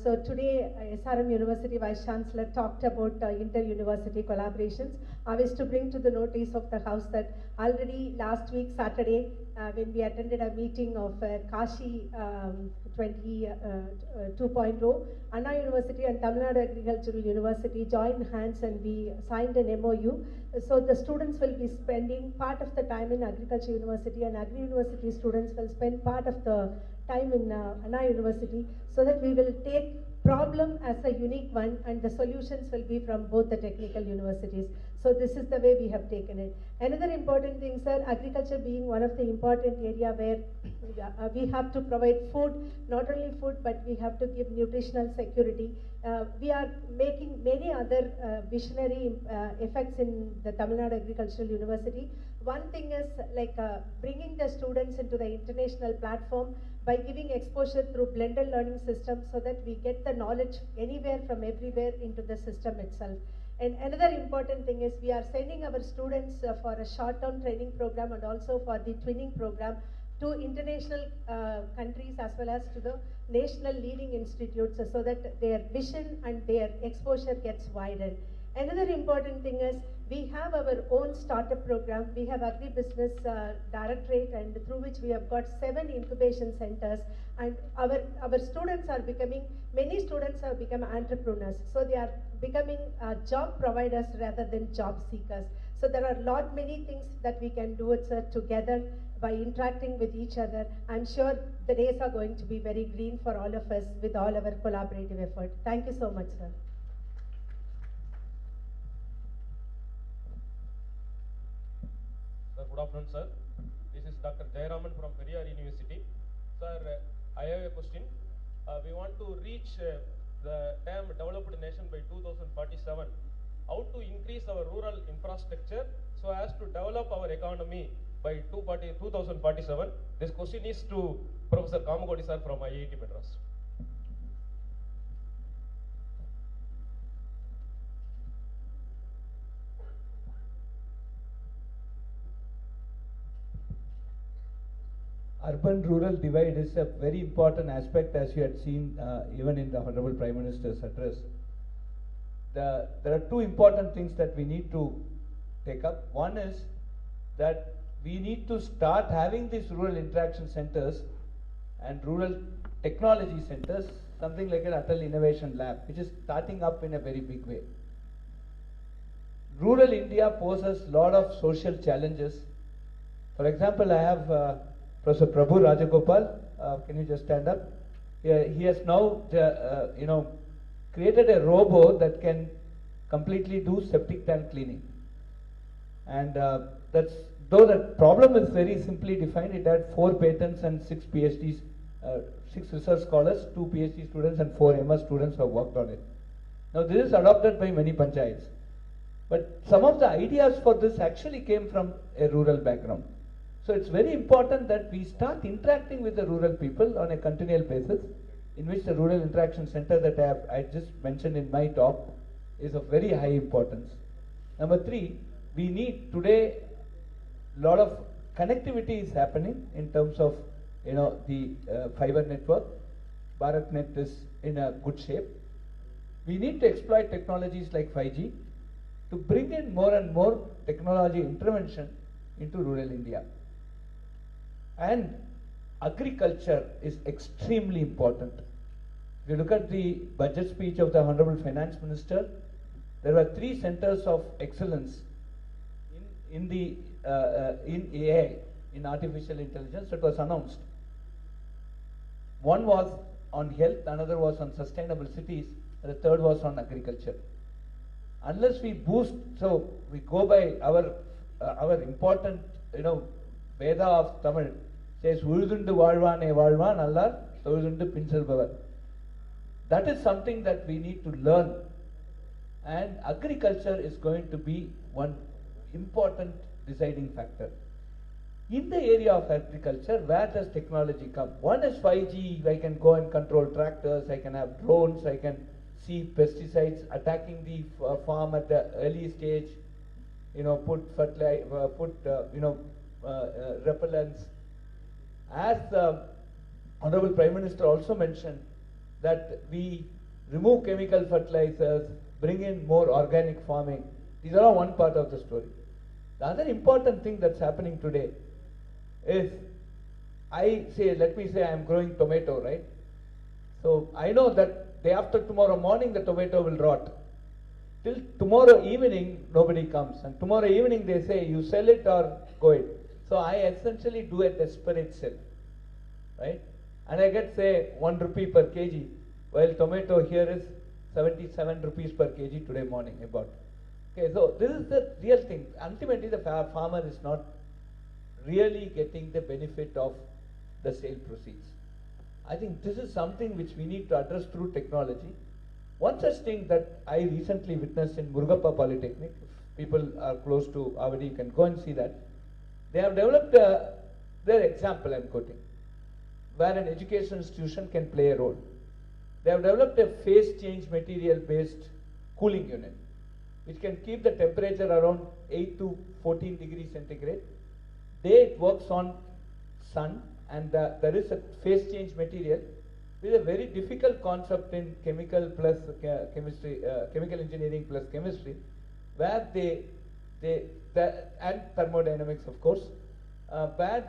So today, SRM University Vice Chancellor talked about inter-university collaborations. I wish to bring to the notice of the House that already last week, Saturday, when we attended a meeting of Kashi 2.0, Anna University and Tamil Nadu Agricultural University joined hands and we signed an MOU. So the students will be spending part of the time in Agriculture University, and Agri-University students will spend part of the time in Anna University, so that we will take problem as a unique one and the solutions will be from both the technical universities. So this is the way we have taken it. Another important thing, sir, agriculture being one of the important area where we have to provide food, not only food, but we have to give nutritional security. We are making many other visionary effects in the Tamil Nadu Agricultural University. One thing is like bringing the students into the international platform by giving exposure through blended learning system, so that we get the knowledge anywhere from everywhere into the system itself. And another important thing is we are sending our students for a short-term training program and also for the twinning program to international countries as well as to the national leading institutes, so that their vision and their exposure gets widened. Another important thing is we have our own startup program. We have agribusiness directorate, and through which we have got 7 incubation centers, and our students are becoming, many students have become entrepreneurs. So they are becoming job providers rather than job seekers. So there are many things that we can do it, sir, together by interacting with each other. I'm sure the days are going to be very green for all of us with all our collaborative effort. Thank you so much, sir. Good afternoon, sir. This is Dr. Jayaraman from Periyar University. Sir, I have a question. We want to reach the term developed nation by 2047. How to increase our rural infrastructure so as to develop our economy by 2047? This question is to Professor Kamakodi, sir, from IIT Madras. Good afternoon, sir. This is Dr. Jayaraman from Periyar University. Sir, I have a question. We want to reach the developed nation by 2047. How to increase our rural infrastructure so as to develop our economy by 2047? This question is to Professor Kamakodi, sir, from IIT Madras. urban-rural divide is a very important aspect, as you had seen even in the Honorable Prime Minister's address. There are two important things that we need to take up. One is that we need to start having these rural interaction centers and rural technology centers, something like an Atal Innovation Lab, which is starting up in a very big way. Rural India poses a lot of social challenges. For example, I have Professor Prabhu Rajagopal. Can you just stand up? He has now, created a robot that can completely do septic tank cleaning. And though the problem is very simply defined, it had 4 patents and 6 PhDs, 6 research scholars, 2 PhD students and 4 MS students have worked on it. Now this is adopted by many panchayats. But some of the ideas for this actually came from a rural background. So it's very important that we start interacting with the rural people on a continual basis, in which the Rural Interaction Center that I just mentioned in my talk is of very high importance. Number 3, we need today a lot of connectivity is happening in terms of the fiber network. BharatNet is in a good shape. We need to exploit technologies like 5G to bring in more and more technology intervention into rural India. And agriculture is extremely important. If you look at the budget speech of the Honorable Finance Minister, there were 3 centers of excellence in AI, in artificial intelligence, that was announced. One was on health, another was on sustainable cities, and the third was on agriculture. Unless we boost, so we go by our important, Veda of Tamil says, "Ulundu Valvane Valvan Allah, Ulundu Pinsal Bhavar." That is something that we need to learn. And agriculture is going to be one important deciding factor. In the area of agriculture, where does technology come? One is 5G, I can go and control tractors, I can have drones, I can see pesticides attacking the farm at the early stage, put repellents. As the Honorable Prime Minister also mentioned, that we remove chemical fertilizers, bring in more organic farming. These are all one part of the story. The other important thing that's happening today is, let me say I am growing tomato, right? So I know that day after tomorrow morning the tomato will rot. Till tomorrow evening nobody comes, and tomorrow evening they say you sell it or go it. So I essentially do a desperate sell, right? And I get say 1 rupee per kg, while tomato here is 77 rupees per kg today morning I bought. Okay, so this is the real thing. Ultimately the farmer is not really getting the benefit of the sale proceeds. I think this is something which we need to address through technology. One such thing that I recently witnessed in Murugappa Polytechnic, if people are close to Avadi, you can go and see that. They have developed their example, I'm quoting, where an education institution can play a role. They have developed a phase change material based cooling unit, which can keep the temperature around 8 to 14 degrees centigrade. It works on sun, and there is a phase change material with a very difficult concept in chemical plus chemistry, chemical engineering plus chemistry, where and thermodynamics of course, where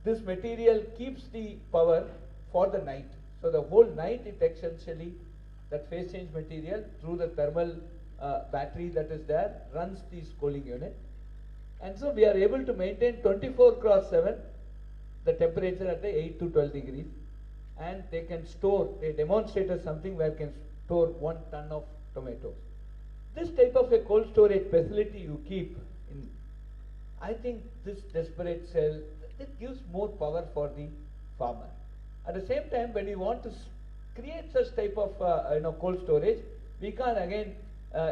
this material keeps the power for the night. So the whole night it essentially, that phase change material through the thermal battery that is there runs the cooling unit. And so we are able to maintain 24/7 the temperature at the 8 to 12 degrees. And they can store, they demonstrated something where can store 1 ton of tomatoes. This type of a cold storage facility you keep in, I think this desperate sell, it gives more power for the farmer. At the same time, when you want to create such type of cold storage, we can't again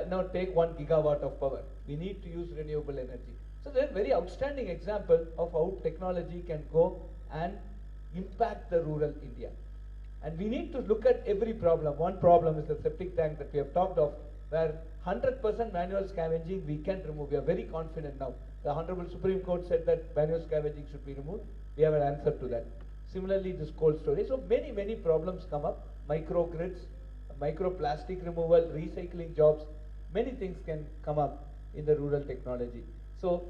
now take 1 gigawatt of power. We need to use renewable energy. So there's a very outstanding example of how technology can go and impact the rural India. And we need to look at every problem. One problem is the septic tank that we have talked of, where 100% manual scavenging we can remove. We are very confident now. The Honorable Supreme Court said that manual scavenging should be removed. We have an answer to that. Similarly, this cold storage. So many problems come up. Microgrids, microplastic removal, recycling jobs. Many things can come up in the rural technology. So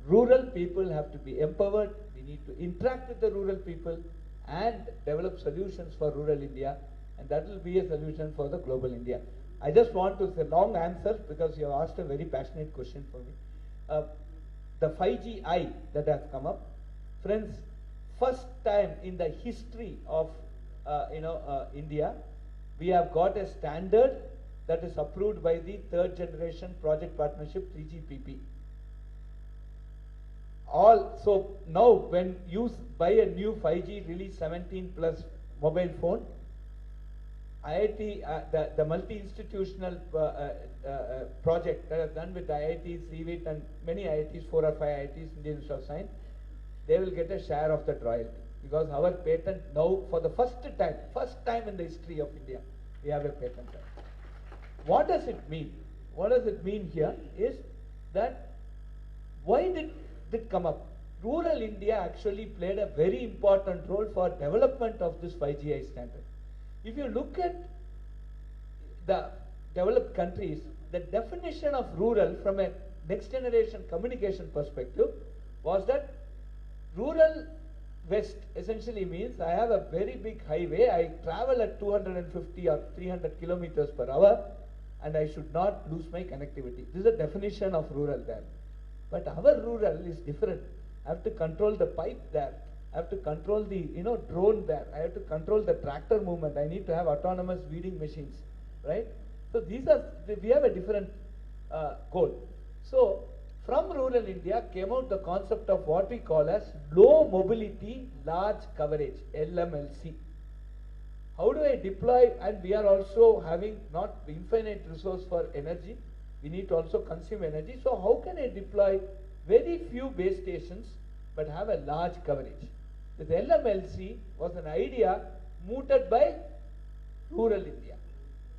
rural people have to be empowered. We need to interact with the rural people and develop solutions for rural India, and that will be a solution for the global India. I just want to say long answer because you have asked a very passionate question for me. The 5G that has come up, friends, first time in the history of India, we have got a standard that is approved by the third generation project partnership 3GPP. So now when you buy a new 5G release 17 plus mobile phone, IIT, the multi-institutional project that is done with IIT, CVIT and many IITs, 4 or 5 IITs, Indian Institute of Science, they will get a share of that royalty. Because our patent now, for the first time in the history of India, we have a patent. What does it mean? What does it mean here is that why did it come up? Rural India actually played a very important role for development of this 5G standard. If you look at the developed countries, the definition of rural from a next generation communication perspective was that rural west essentially means I have a very big highway, I travel at 250 or 300 kilometers per hour and I should not lose my connectivity. This is the definition of rural there. But our rural is different. I have to control the pipe there. I have to control the drone there. I have to control the tractor movement. I need to have autonomous weeding machines, right? So we have a different goal. So from rural India came out the concept of what we call as low mobility, large coverage, LMLC. How do I deploy? And we are also having not infinite resource for energy. We need to also consume energy. So how can I deploy very few base stations but have a large coverage? This LMLC was an idea mooted by rural India,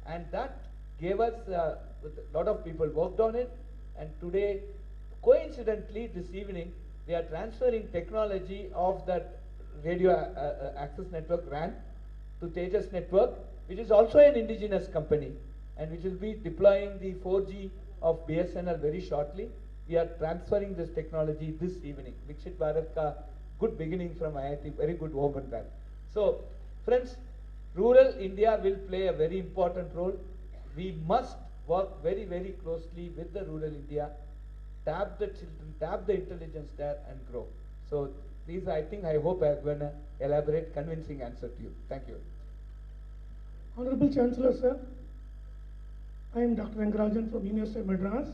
and that gave us a lot of people worked on it. And today, coincidentally, this evening we are transferring technology of that radio access network RAN to Tejas network, which is also an indigenous company and which will be deploying the 4G of BSNL very shortly. We are transferring this technology this evening. Viksit Bharat ka good beginning from IIT, very good open that. So, friends, rural India will play a very important role. We must work very, very closely with the rural India, tap the children, tap the intelligence there and grow. So, these I hope I have given an elaborate, convincing answer to you. Thank you. Honorable Chancellor, sir, I am Dr. Rangarajan from University of Madras.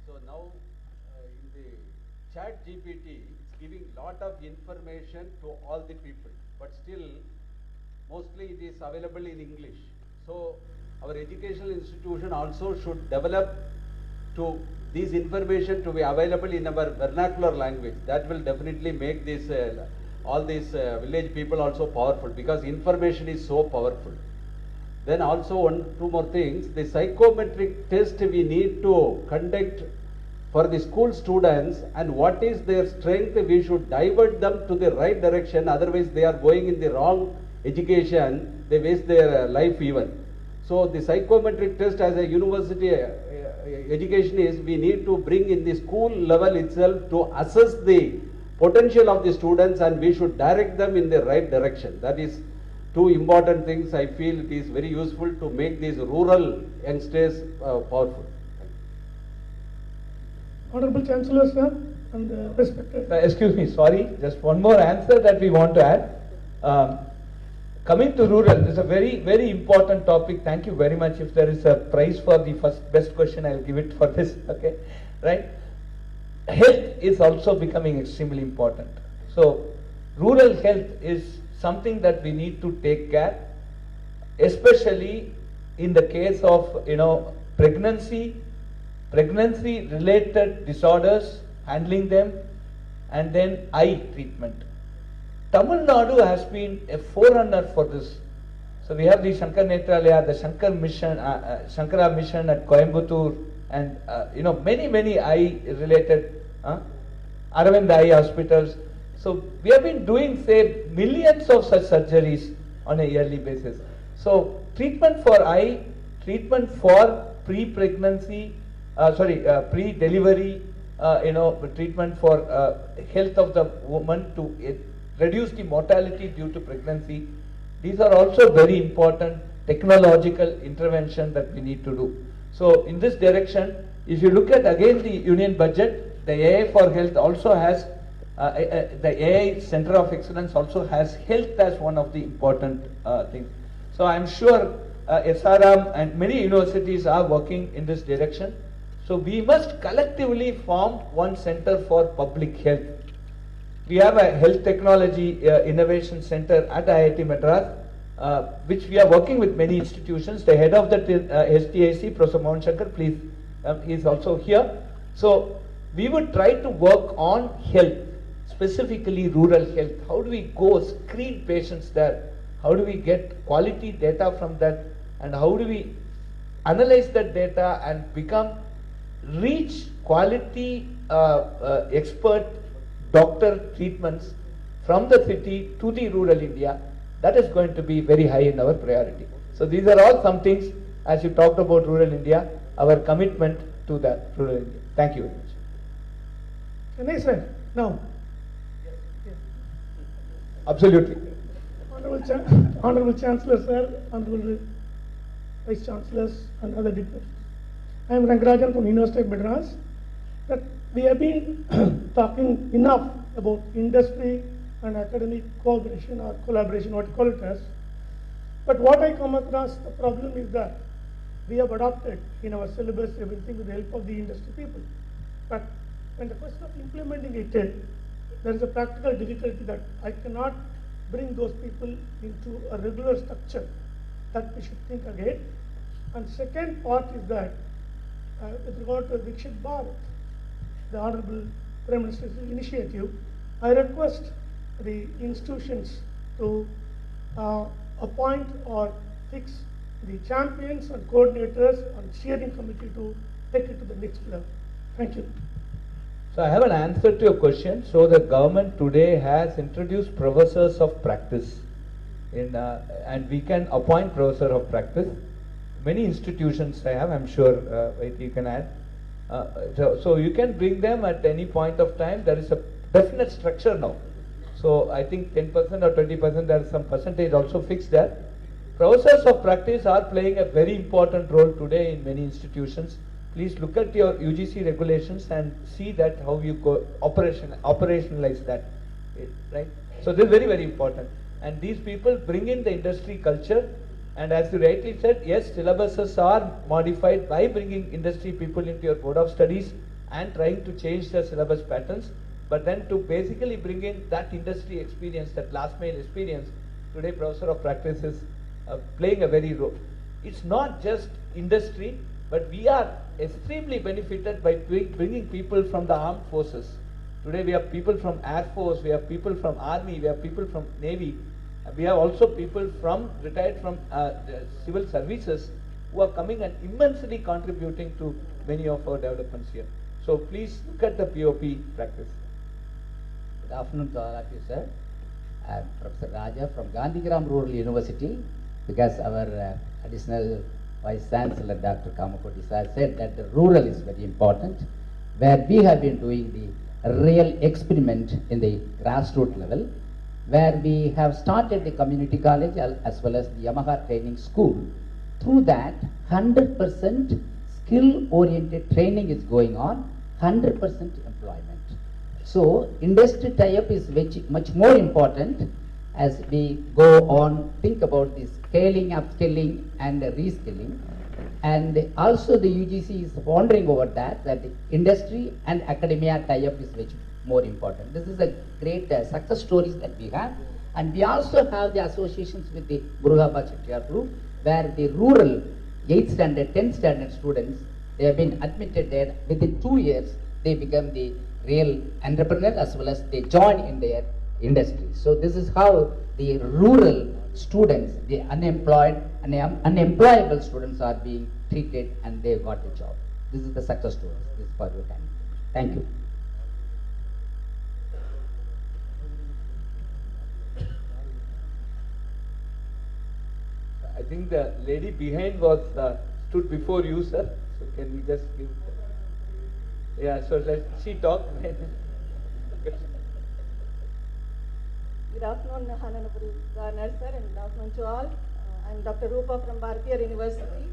So now in the chat GPT, it's giving lot of information to all the people, but still mostly it is available in English. So our educational institution also should develop to this information to be available in our vernacular language. That will definitely make this all these village people also powerful, because information is so powerful. Then also two more things. The psychometric test we need to conduct for the school students, and what is their strength, we should divert them to the right direction. Otherwise they are going in the wrong education, they waste their life even. So the psychometric test as a university education is, we need to bring in the school level itself to assess the potential of the students, and we should direct them in the right direction. That is two important things. I feel it is very useful to make these rural youngsters powerful. Honorable Chancellor, sir, and respected. Excuse me, sorry, just one more answer that we want to add. Coming to rural, this is a very, very important topic. Thank you very much. If there is a prize for the best question, I will give it for this. Okay, right? Health is also becoming extremely important. So, rural health is something that we need to take care, especially in the case of pregnancy related disorders, handling them, and then eye treatment. Tamil Nadu has been a forerunner for this. So we have the Shankar Netralaya, the Shankar Mission, Shankara Mission at Coimbatore, and many eye-related Aravind Eye hospitals. So we have been doing, say, millions of such surgeries on a yearly basis. So treatment for eye, treatment for pre-pregnancy, pre-delivery, treatment for health of the woman to reduce the mortality due to pregnancy. These are also very important technological intervention that we need to do. So in this direction, if you look at again the union budget, the AI for Health also has, the AI Center of Excellence also has health as one of the important things. So I am sure SRM and many universities are working in this direction. So we must collectively form one center for public health. We have a health technology innovation center at IIT Madras, which we are working with many institutions. The head of the STIC, Professor Mohan Shankar, please, he is also here. So we would try to work on health, specifically rural health. How do we go screen patients there? How do we get quality data from that? And how do we analyze that data and reach quality expert doctor treatments from the city to the rural India? That is going to be very high in our priority. So these are all some things, as you talked about rural India, our commitment to that rural India. Thank you very much. Can I say now? Absolutely. Honorable Chancellor Sir, Honorable Vice Chancellors and other dignitaries. I am Rangarajan from University of Madras. That we have been talking enough about industry and academic cooperation or collaboration, what you call it as. But what I come across, the problem is that we have adopted in our syllabus everything with the help of the industry people. But when the question of implementing it, there is a practical difficulty that I cannot bring those people into a regular structure. That we should think again. And second part is that with regard to Viksit Bharat, the Honorable Prime Minister's initiative, I request the institutions to appoint or fix the champions and coordinators and steering committee to take it to the next level. Thank you. So I have an answer to your question. So the government today has introduced professors of practice and we can appoint professor of practice. Many institutions I have, I'm sure you can add. So you can bring them at any point of time. There is a definite structure now. So I think 10% or 20%, there is some percentage also fixed there. Professors of practice are playing a very important role today in many institutions. Please look at your UGC regulations and see that how you go operationalize that, right? So this is very, very important. And these people bring in the industry culture. And as you rightly said, yes, syllabuses are modified by bringing industry people into your board of studies and trying to change the syllabus patterns. But then to basically bring in that industry experience, that last mile experience, today professor of practice is playing a very role. It's not just industry, but we are extremely benefited by bringing people from the armed forces. Today we have people from Air Force, we have people from Army, we have people from Navy. We have also people retired from civil services who are coming and immensely contributing to many of our developments here. So please look at the POP practice. Good afternoon to all of you, sir. I am Professor Raja from Gandhigram Rural University, because our additional Vice Chancellor Dr. Kamakoti sir said that the rural is very important, where we have been doing the real experiment in the grassroots level, where we have started the community college as well as the Yamaha training school. Through that, 100% skill-oriented training is going on, 100% employment. So, industry tie-up is much more important as we go on, think about the scaling, upskilling and reskilling. And also the UGC is pondering over that the industry and academia tie-up is much more important. This is a great success stories that we have. And we also have the associations with the Burugaba Chettiar group, where the rural 8th standard, 10th standard students, they have been admitted there. Within 2 years, they become the real entrepreneur as well as they join in their industry. So this is how the rural students, the unemployed and unemployable students are being treated, and they got the job. This is the success story. This is for your time. Thank you. I think the lady behind was stood before you, sir. So can we just give? Yeah. So let she talk. Good afternoon, Honorable Governor, sir, and good afternoon to all. I'm Dr. Rupa from Bharatiya University.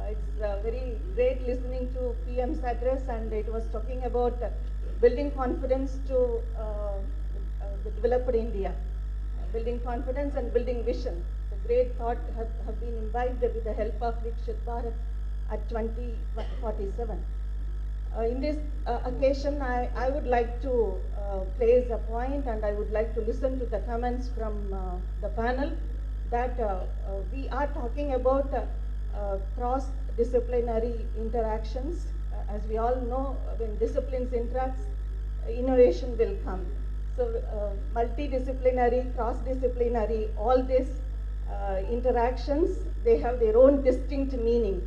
It's very great listening to PM's address, and it was talking about building confidence to the developed India, building confidence and building vision. The great thought have been imbibed with the help of Viksit Bharat at 2047. In this occasion, I would like to place a point, and I would like to listen to the comments from the panel that we are talking about cross-disciplinary interactions. As we all know, when disciplines interact, innovation will come. So multidisciplinary, cross-disciplinary, all these interactions, they have their own distinct meaning.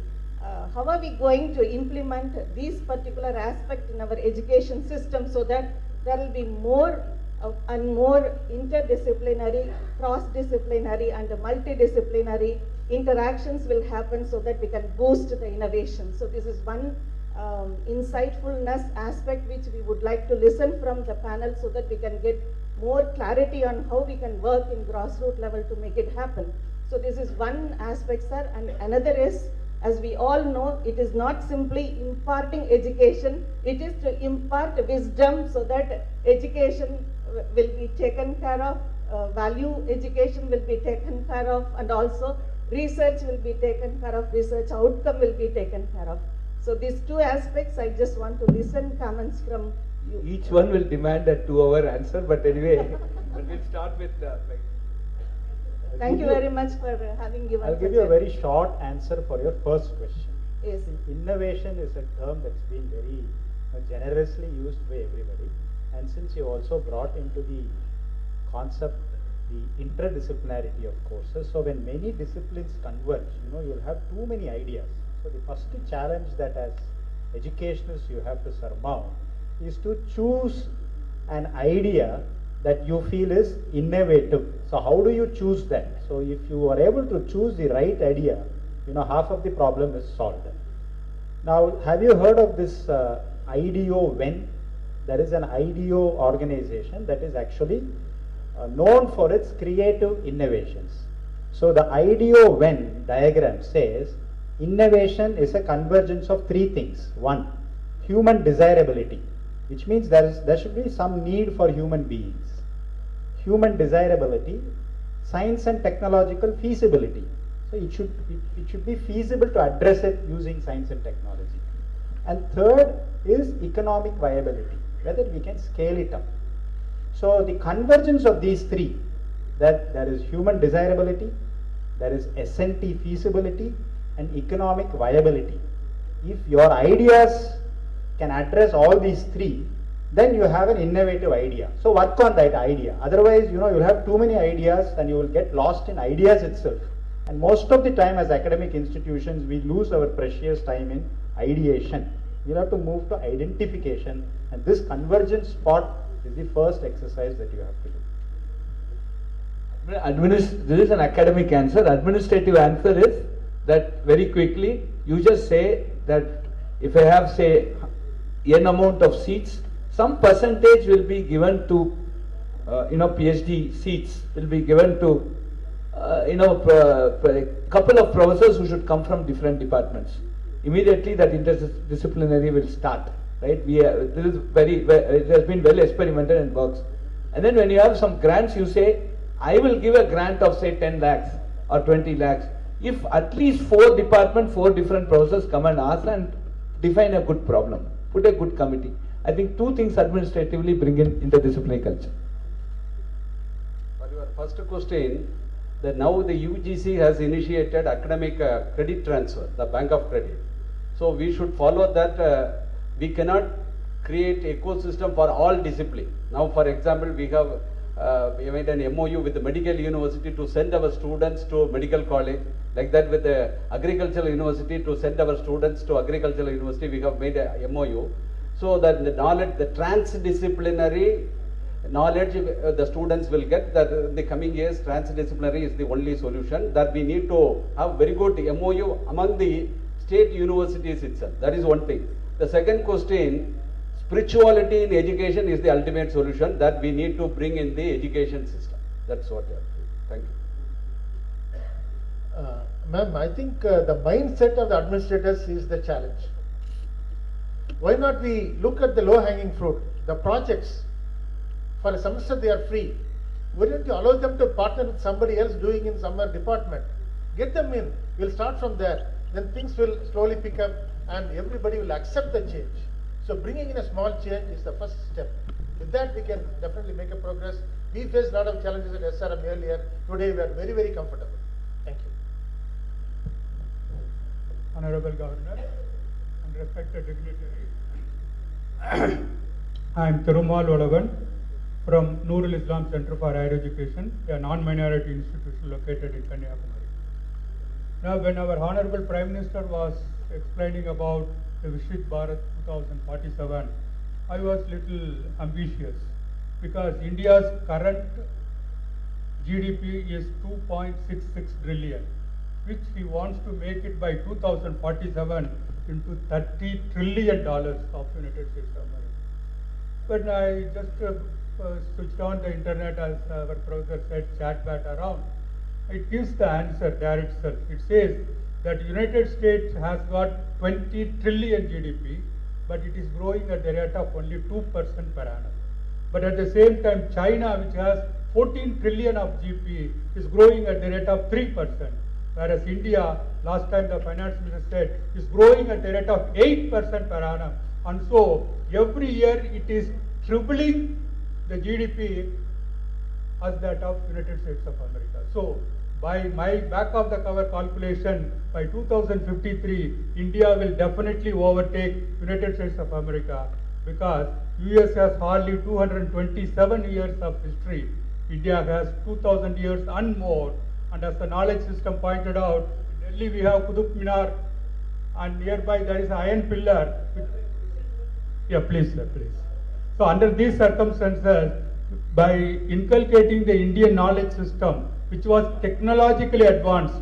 How are we going to implement these particular aspects in our education system so that there will be more and more interdisciplinary, cross-disciplinary and multidisciplinary interactions will happen so that we can boost the innovation. So this is one insightfulness aspect which we would like to listen from the panel so that we can get more clarity on how we can work in grassroots level to make it happen. So this is one aspect, sir, and another is, as we all know, it is not simply imparting education, it is to impart wisdom so that education will be taken care of, value education will be taken care of, and also research will be taken care of, research outcome will be taken care of. So these two aspects, I just want to listen comments from you. Each one will demand a 2-hour answer, but anyway, but we'll start with Thank you very much for having given. I'll give you a very short answer for your first question. Yes. Innovation is a term that's been very generously used by everybody, and since you also brought into the concept the interdisciplinarity of courses, so when many disciplines converge, you'll have too many ideas. So the first challenge that as educationists you have to surmount is to choose an idea that you feel is innovative. So how do you choose that? So if you are able to choose the right idea, half of the problem is solved. Now, have you heard of this IDEO when? There is an IDEO organization that is actually known for its creative innovations. So the IDEO when diagram says innovation is a convergence of three things. One, human desirability, which means there should be some need for human beings. Human desirability, science and technological feasibility. So it should be feasible to address it using science and technology. And third is economic viability, whether we can scale it up. So the convergence of these three, that there is human desirability, there is S&T feasibility, and economic viability. If your ideas can address all these three, then you have an innovative idea. So work on that idea. Otherwise, you'll have too many ideas and you will get lost in ideas itself. And most of the time as academic institutions, we lose our precious time in ideation. We'll have to move to identification, and this convergence spot is the first exercise that you have to do. This is an academic answer. Administrative answer is that very quickly, you just say that if I have, say, n amount of seats, some percentage will be given to, PhD seats will be given to, a couple of professors who should come from different departments. Immediately that interdisciplinary will start, right? This is it has been well experimented and works. And then when you have some grants, you say, I will give a grant of say 10 lakhs or 20 lakhs. If at least 4 departments, 4 different professors come and ask and define a good problem, put a good committee. I think 2 things administratively bring in interdisciplinary culture. For your first question, that now the UGC has initiated academic credit transfer, the bank of credit. So we should follow that. We cannot create ecosystem for all discipline. Now, for example, we have we made an MOU with the medical university to send our students to medical college. Like that with the agricultural university to send our students to agricultural university, we have made a MOU. So that the knowledge, the transdisciplinary knowledge the students will get, that in the coming years transdisciplinary is the only solution, that we need to have very good MOU among the state universities itself. That is one thing. The second question, spirituality in education is the ultimate solution that we need to bring in the education system. That's what I have to do. Thank you. Ma'am, I think the mindset of the administrators is the challenge. Why not we look at the low-hanging fruit, the projects? For a semester they are free. Why don't you allow them to partner with somebody else doing in some department? Get them in. We'll start from there. Then things will slowly pick up and everybody will accept the change. So bringing in a small change is the first step. With that we can definitely make a progress. We faced a lot of challenges at SRM earlier. Today we are very, very comfortable. Thank you. Honorable Governor and respected dignitary, I am Thirumal Olavan from Nurul Islam Center for Higher Education, a non-minority institution located in Kanyakumari. Now, when our Honorable Prime Minister was explaining about the Viksit Bharat 2047, I was little ambitious because India's current GDP is 2.66 trillion, which he wants to make it by 2047 into $30 trillion of United States of America. But I just switched on the internet, as our professor said, chat bat around. It gives the answer there itself. It says that United States has got 20 trillion GDP, but it is growing at the rate of only 2% per annum. But at the same time, China, which has 14 trillion of GDP, is growing at the rate of 3%. Whereas India, last time the finance minister said, is growing at the rate of 8% per annum. And so, every year it is tripling the GDP as that of United States of America. So, by my back of the cover calculation, by 2053, India will definitely overtake United States of America, because US has hardly 227 years of history. India has 2000 years and more. And as the knowledge system pointed out, in Delhi we have Qutub Minar, and nearby there is an iron pillar. Yeah, please, sir, please. So under these circumstances, by inculcating the Indian knowledge system, which was technologically advanced,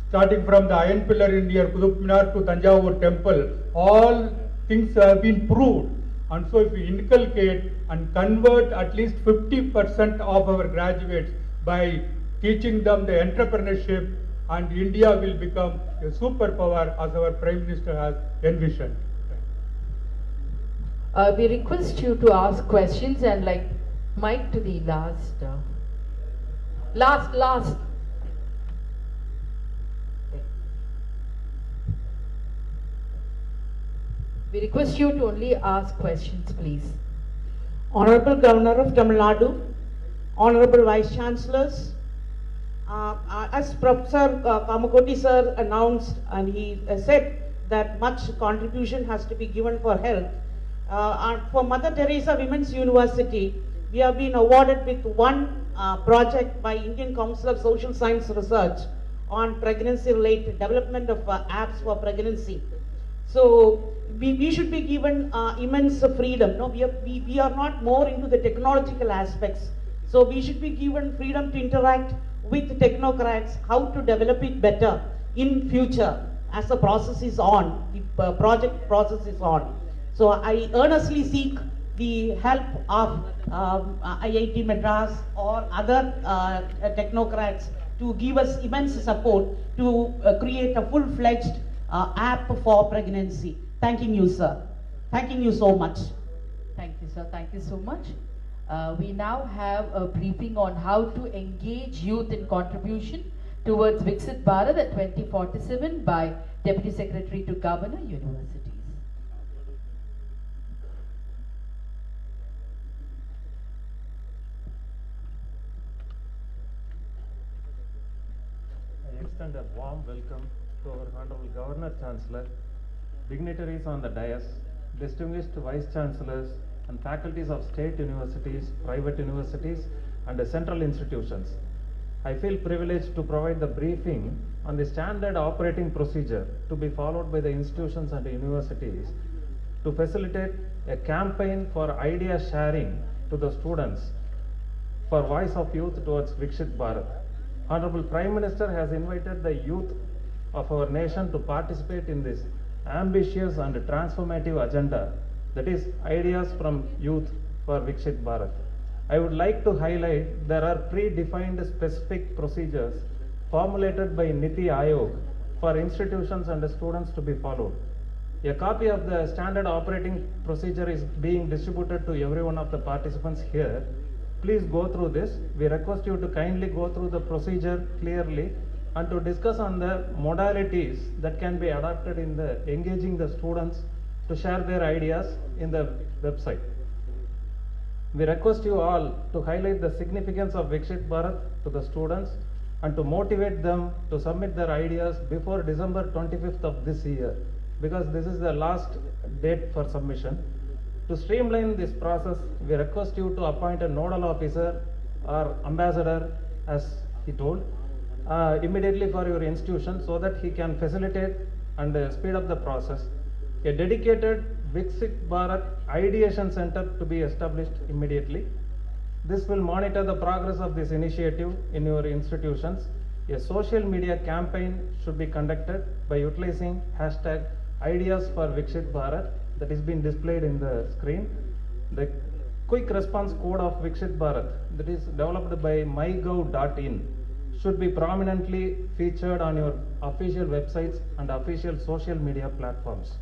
starting from the iron pillar in near Qutub Minar to Tanjavur temple, all things have been proved. And so if we inculcate and convert at least 50% of our graduates by teaching them the entrepreneurship, and India will become a superpower as our Prime Minister has envisioned. We request you to ask questions, and like mic to the last. We request you to only ask questions, please. Honorable Governor of Tamil Nadu, Honorable Vice Chancellors, as Professor Kamakoti sir announced, and he said that much contribution has to be given for health. For Mother Teresa Women's University, we have been awarded with one project by Indian Council of Social Science Research on pregnancy-related development of apps for pregnancy. So we should be given immense freedom. No, we are not more into the technological aspects. So we should be given freedom to interact with technocrats, how to develop it better in future as the process is on, the project process is on. So I earnestly seek the help of IIT Madras or other technocrats to give us immense support to create a full-fledged app for pregnancy. Thanking you, sir. Thanking you so much. Thank you, sir. Thank you so much. We now have a briefing on how to engage youth in contribution towards Viksit Bharat at 2047 by Deputy Secretary to Governor, Universities. I extend a warm welcome to our Honorable Governor Chancellor, dignitaries on the dais, distinguished Vice Chancellors and faculties of state universities, private universities and central institutions. I feel privileged to provide the briefing on the standard operating procedure to be followed by the institutions and universities to facilitate a campaign for idea sharing to the students for Voice of Youth towards Viksit Bharat. Honorable Prime Minister has invited the youth of our nation to participate in this ambitious and transformative agenda, that is ideas from youth for Viksit Bharat. I would like to highlight there are predefined specific procedures formulated by Niti Aayog for institutions and students to be followed. A copy of the standard operating procedure is being distributed to every one of the participants here. Please go through this. We request you to kindly go through the procedure clearly and to discuss on the modalities that can be adopted in the engaging the students to share their ideas in the website. We request you all to highlight the significance of Viksit Bharat to the students and to motivate them to submit their ideas before December 25th of this year, because this is the last date for submission. To streamline this process, we request you to appoint a nodal officer or ambassador, as he told, immediately for your institution so that he can facilitate and speed up the process. A dedicated Viksit Bharat Ideation Center to be established immediately. This will monitor the progress of this initiative in your institutions. A social media campaign should be conducted by utilizing hashtag Ideas for Viksit Bharat that is being displayed in the screen. The quick response code of Viksit Bharat that is developed by mygov.in should be prominently featured on your official websites and official social media platforms.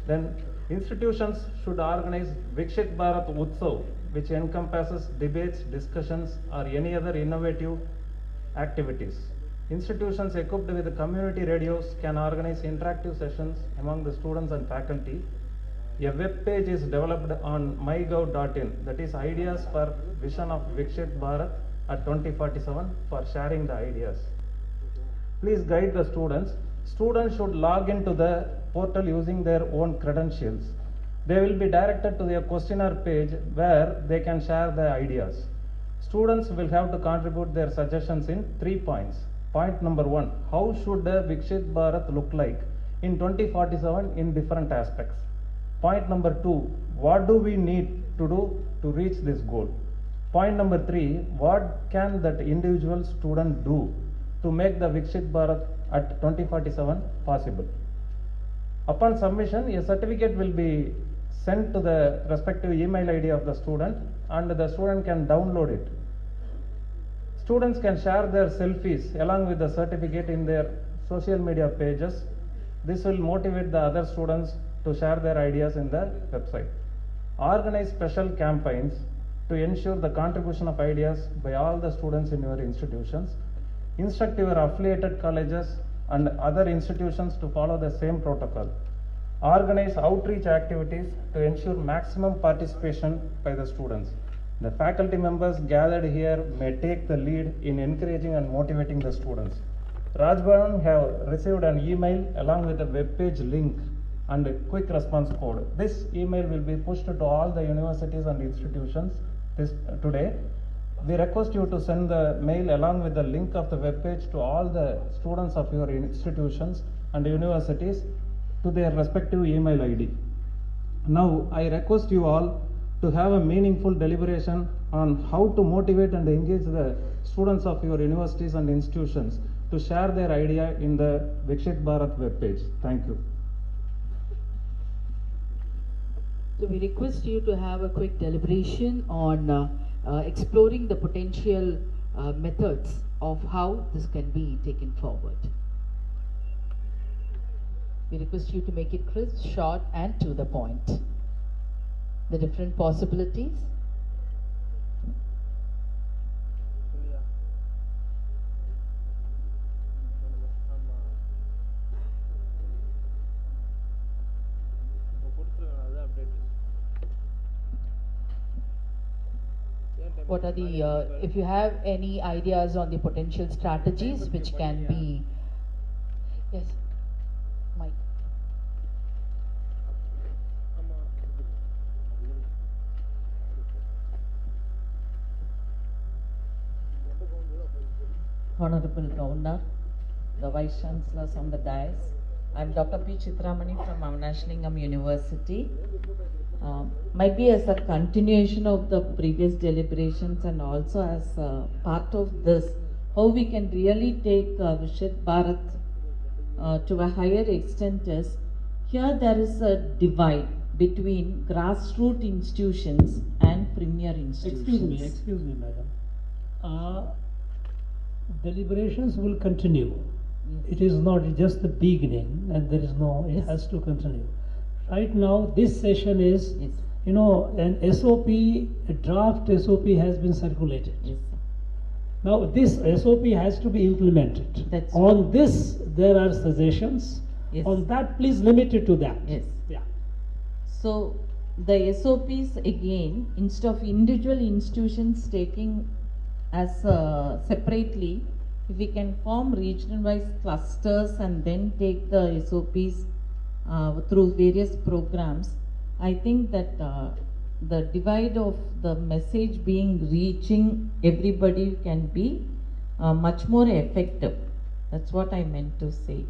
Then institutions should organize Viksit Bharat Utsav, which encompasses debates, discussions, or any other innovative activities. Institutions equipped with community radios can organize interactive sessions among the students and faculty. A web page is developed on mygov.in, that is Ideas for Vision of Viksit Bharat at 2047 for sharing the ideas. Please guide the students. Students should log into the portal using their own credentials. They will be directed to their questionnaire page where they can share their ideas. Students will have to contribute their suggestions in 3 points. Point number 1, how should the Viksit Bharat look like in 2047 in different aspects? Point number 2, what do we need to do to reach this goal? Point number 3, what can that individual student do to make the Viksit Bharat at 2047 possible? Upon submission, a certificate will be sent to the respective email ID of the student and the student can download it. Students can share their selfies along with the certificate in their social media pages. This will motivate the other students to share their ideas in the website. Organize special campaigns to ensure the contribution of ideas by all the students in your institutions. Instruct your affiliated colleges and other institutions to follow the same protocol. Organize outreach activities to ensure maximum participation by the students. The faculty members gathered here may take the lead in encouraging and motivating the students. Rajbhavan have received an email along with a web page link and a quick response code. This email will be pushed to all the universities and institutions today. We request you to send the mail along with the link of the web page to all the students of your institutions and universities to their respective email ID. Now, I request you all to have a meaningful deliberation on how to motivate and engage the students of your universities and institutions to share their idea in the Viksit Bharat web page. Thank you. So we request you to have a quick deliberation on exploring the potential methods of how this can be taken forward. We request you to make it crisp, short, and to the point. The different possibilities. What are the, if you have any ideas on the potential strategies which can be, yes, Mike. Honorable Governor, the Vice Chancellors on the dais. I'm Dr. P. Chitramani from Avanashlingam University. Might be as a continuation of the previous deliberations and also as part of this, how we can really take Viksit Bharat to a higher extent is, here there is a divide between grassroots institutions and premier institutions. Excuse me, madam. Deliberations will continue. It is not just the beginning, and there is no, it has to continue. Right now, this session is, you know, an SOP, a draft SOP has been circulated. Now, this SOP has to be implemented. On this, there are suggestions. On that, please limit it to that. Yes. Yeah. So, the SOPs again, instead of individual institutions taking as separately, if we can form regional-wise clusters and then take the SOPs through various programs, I think that the divide of the message reaching everybody can be much more effective. That's what I meant to say.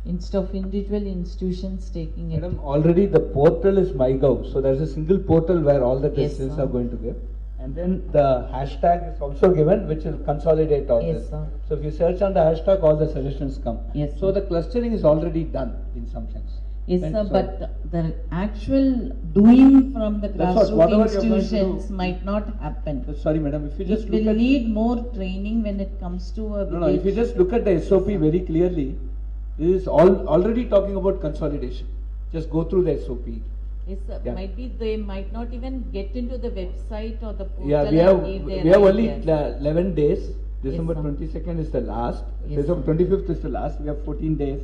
Instead of individual institutions taking it. Madam, already the portal is MyGov, so there's a single portal where all the questions are going to give. And then the hashtag is also given, which will consolidate all this. Sir. So if you search on the hashtag, all the suggestions come. Yes, so the clustering is already done in some sense. Yes, And sir, so but the actual doing from the That's what, grassroots whatever you're going to institutions do. might not happen. Sorry, madam, if you just It look will at need more training when it comes to a no, if you just look at the SOP very clearly, this is already talking about consolidation. Just go through the SOP. Yes, sir. Yeah. Might be they might not even get into the website or the portal. Yeah, and give we their have only ideas. 11 days. December Yes, sir. 22nd is the last. Yes, December 25th is the last. We have 14 days.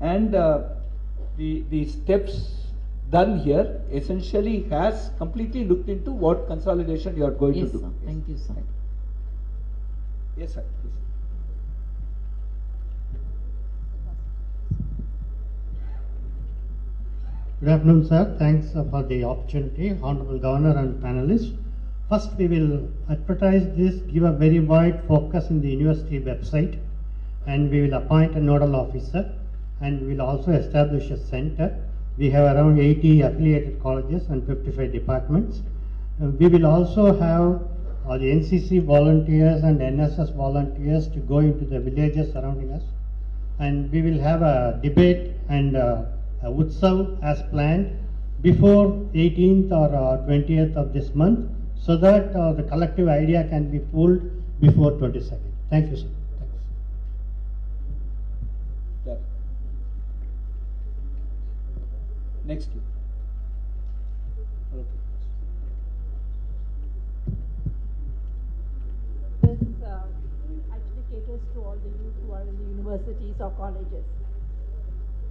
And the steps done here essentially has completely looked into what consolidation you are going Yes, to do. sir. Thank you, sir. Yes, sir. Please. Good afternoon, sir. Thanks for the opportunity, Honorable Governor and panelists. First, we will advertise this, give a very wide focus in the university website, and we will appoint a nodal officer, and we will also establish a center. We have around 80 affiliated colleges and 55 departments. We will also have the NCC volunteers and NSS volunteers to go into the villages surrounding us, and we will have a debate and Utsav as planned before 18th or 20th of this month, so that the collective idea can be pulled before 22nd. Thank you, sir. Thanks. Yeah. Next. Okay. This actually caters to all the youth who are in the universities or colleges.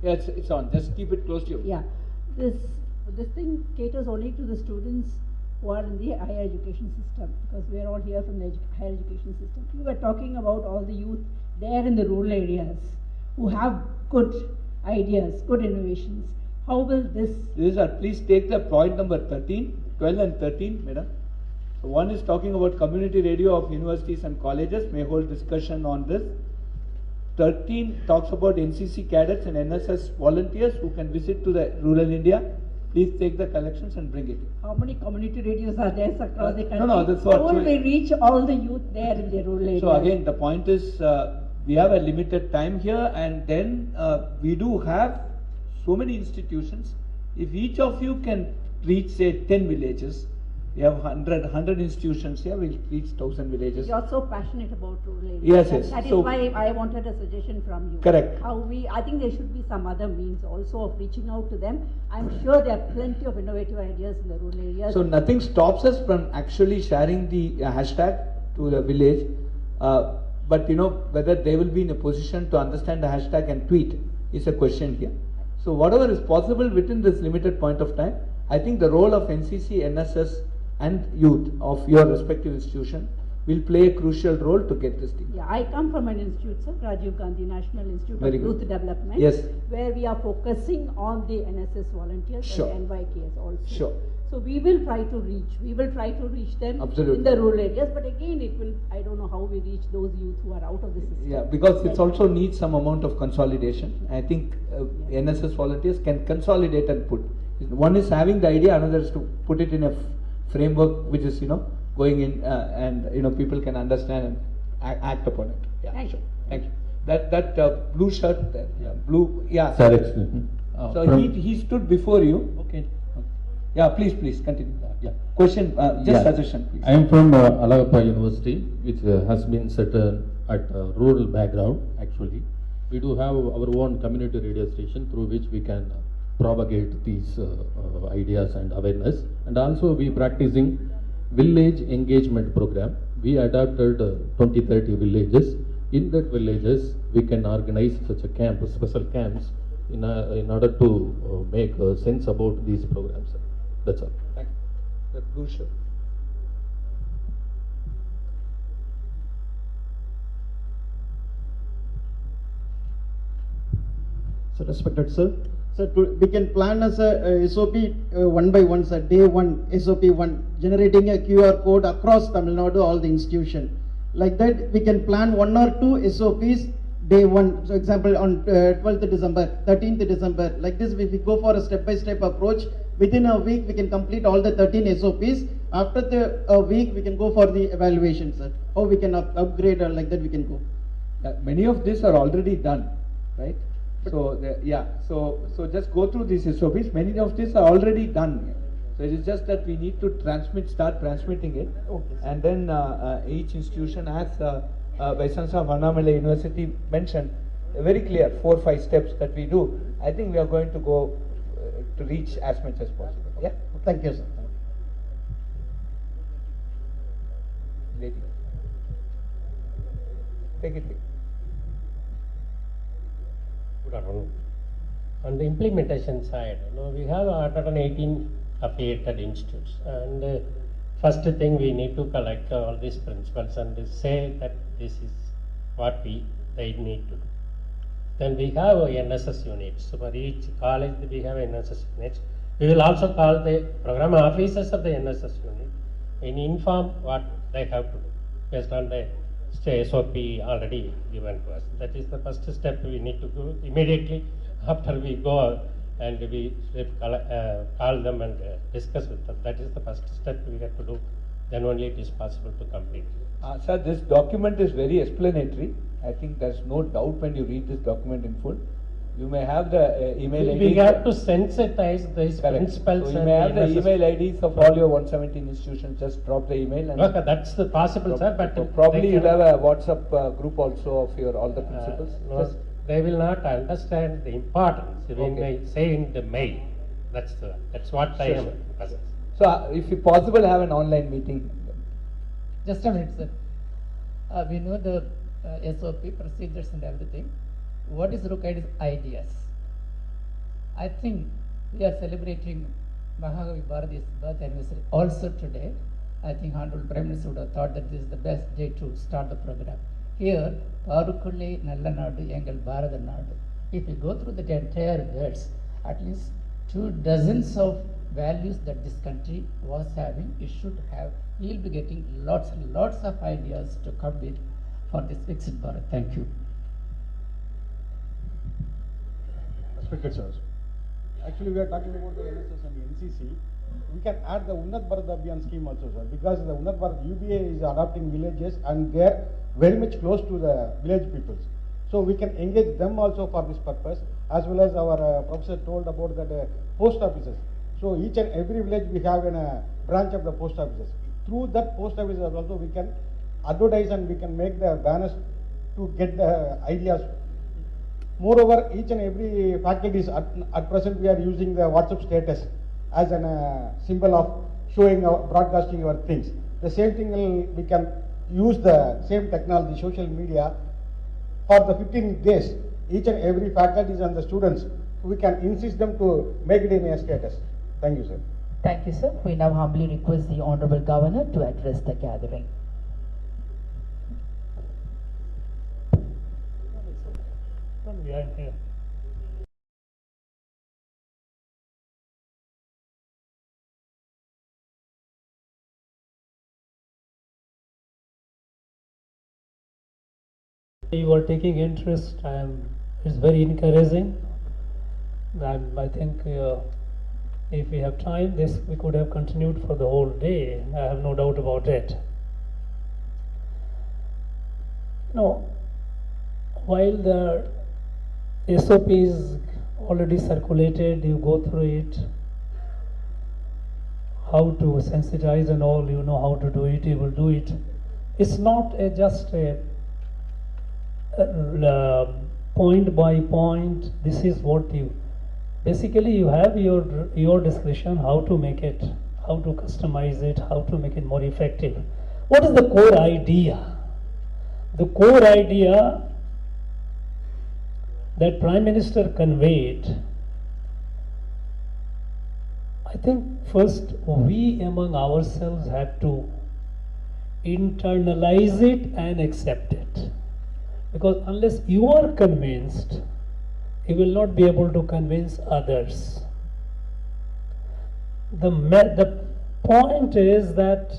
Yeah, it's on. Just keep it close to you. Yeah, this thing caters only to the students who are in the higher education system, because we are all here from the higher education system. We were talking about all the youth there in the rural areas who have good ideas, good innovations. How will this? Please take the point number 13, 12 and 13, madam. So one is talking about community radio of universities and colleges may hold discussion on this. 13 talks about NCC cadets and NSS volunteers who can visit to the rural India. Please take the collections and bring it. How many community radios are there across the country? No, that's what. How will we reach all the youth there in the rural areas? So again, the point is we have a limited time here, and then we do have so many institutions. If each of you can reach, say, 10 villages, we have 100 institutions here, we'll reach 1,000 villages. You're so passionate about rural areas. Yes, yes. That is So- why I wanted a suggestion from you. Correct. I think there should be some other means also of reaching out to them. I'm sure there are plenty of innovative ideas in the rural areas. So nothing stops us from actually sharing the hashtag to the village, but whether they will be in a position to understand the hashtag and tweet is a question here. So whatever is possible within this limited point of time, I think the role of NCC, NSS and youth of your respective institution will play a crucial role to get this thing. Yeah, I come from an institute, sir, Rajiv Gandhi National Institute Very of good. Youth Development, Yes. where we are focusing on the NSS volunteers Sure. and NYKS also. Sure. So we will try to reach them Absolutely. in the rural areas, but again I don't know how we reach those youth who are out of the system. Yeah, because it also needs some amount of consolidation. I think NSS volunteers can consolidate and put. One is having the idea, another is to put it in a framework which is, going in and, people can understand and act upon it. Yeah, Thank sure. you. Thank you. That blue shirt, blue, yeah. Sir, excuse me. So he stood before you. Okay. Yeah, please continue. Yeah. Question, just suggestion, please. I am from Alagappa University, which has been set at rural background, actually. We do have our own community radio station through which we can propagate these ideas and awareness. And also we practicing village engagement program. We adapted 20-30 villages. In that villages, we can organize such a camp, special camps, in order to make sense about these programs. That's all. Thank you. The blue shirt. So respected sir. So we can plan as a SOP one by one, sir. Day one, SOP 1, generating a QR code across Tamil Nadu, all the institution. Like that, we can plan 1 or 2 SOPs day 1. So example, on 12th December, 13th December. Like this, if we go for a step-by-step approach, within a week, we can complete all the 13 SOPs. After a week, we can go for the evaluation, sir. How we can upgrade or like that we can go. Many of these are already done, right? So so just go through these SOPs. Many of these are already done. So it is just that we need to start transmitting it, and then each institution, as Vice Chancellor of Annamalai University mentioned, very clear 4 or 5 steps that we do. I think we are going to go to reach as much as possible. Yeah. Thank you, sir. Lady, take it. Good afternoon. On the implementation side, we have 118 affiliated institutes, and first thing we need to collect all these principles and say that this is what they need to do. Then we have NSS units. So for each college we have NSS units. We will also call the program officers of the NSS unit and inform what they have to do based on the SOP already given to us. That is the first step we need to do immediately after we go and we call them and discuss with them. That is the first step we have to do. Then only it is possible to complete. Sir, this document is very explanatory. I think there's no doubt when you read this document in full. You may have the email ID. We have to sensitize these principles. So you may have the email IDs of all your 117 institutions. Just drop the email. And okay, that's the possible, sir. But probably you'll have a WhatsApp group also of your all the principals. No, they will not understand the importance when they say in the mail. That's what I am. So if you possible, have an online meeting. Just a minute, sir. We know the SOP procedures and everything. What is required is ideas. I think we are celebrating Viksit Bharat's birth anniversary also today. I think Honorable Prime Minister would have thought that this is the best day to start the program. Here, Parukulle Nalla Nadu, Engal Bharata Nadu. If you go through the entire words, at least 2 dozens of values that this country was having, you should have. You will be getting lots of ideas to come with for this Viksit Bharat. Thank you. Respected sirs. Actually, we are talking about the NSS and the NCC. We can add the Unnat Bharat Abhiyan scheme also, sir, because the Unnat Bharat UBA is adopting villages and they are very much close to the village peoples. So we can engage them also for this purpose, as well as our professor told about that post offices. So each and every village we have a branch of the post offices. Through that post offices also we can advertise and we can make the banners to get the ideas. Moreover, each and every faculties at present we are using the WhatsApp status as a symbol of showing broadcasting our things. The same thing we can use the same technology, social media, for the 15 days. Each and every faculties and the students, we can insist them to make it in a status. Thank you, sir. Thank you, sir. We now humbly request the Honorable Governor to address the gathering. behind here. You are taking interest, it's very encouraging, and I think if we have time, this we could have continued for the whole day. I have no doubt about it. No, while the SOP is already circulated, you go through it, how to sensitize and all, you know how to do it, you will do it. It's not just a point by point, this is what you, basically you have your discretion how to make it, how to customize it, how to make it more effective. What is the core idea? The core idea that Prime Minister conveyed, I think first we among ourselves have to internalize it and accept it. Because unless you are convinced, you will not be able to convince others. The point is that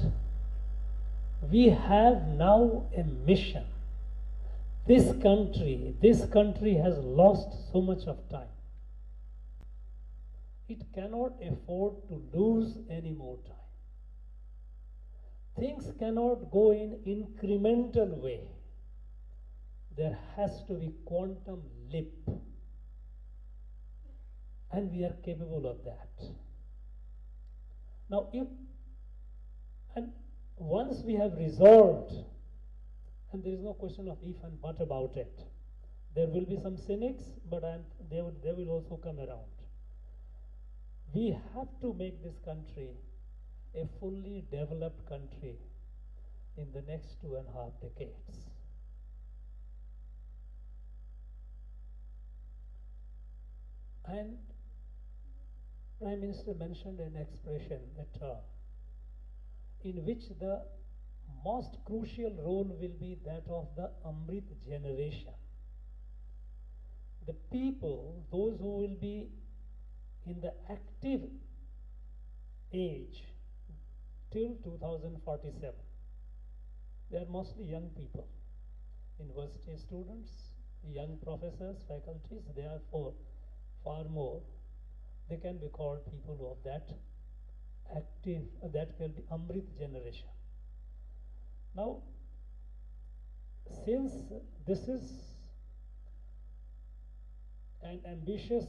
we have now a mission. This country has lost so much of time. It cannot afford to lose any more time. Things cannot go in incremental way. There has to be quantum leap. And we are capable of that. Now, once we have resolved, and there is no question of if and but about it, there will be some cynics, but they will also come around. We have to make this country a fully developed country in the next 2.5 decades. And Prime Minister mentioned an expression, a term, in which the most crucial role will be that of the Amrit generation. The people, those who will be in the active age till 2047, they are mostly young people, university students, young professors, faculties, they are far more. They can be called people of that active, that will be Amrit generation. Now, since this is an ambitious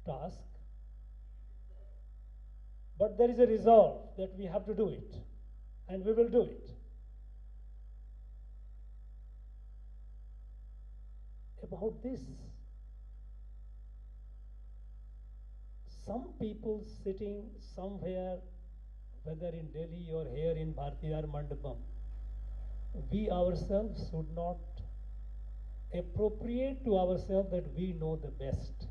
task, but there is a resolve that we have to do it, and we will do it. About this, some people sitting somewhere, whether in Delhi or here in Bhartiyar Mandapam, we ourselves should not appropriate to ourselves that we know the best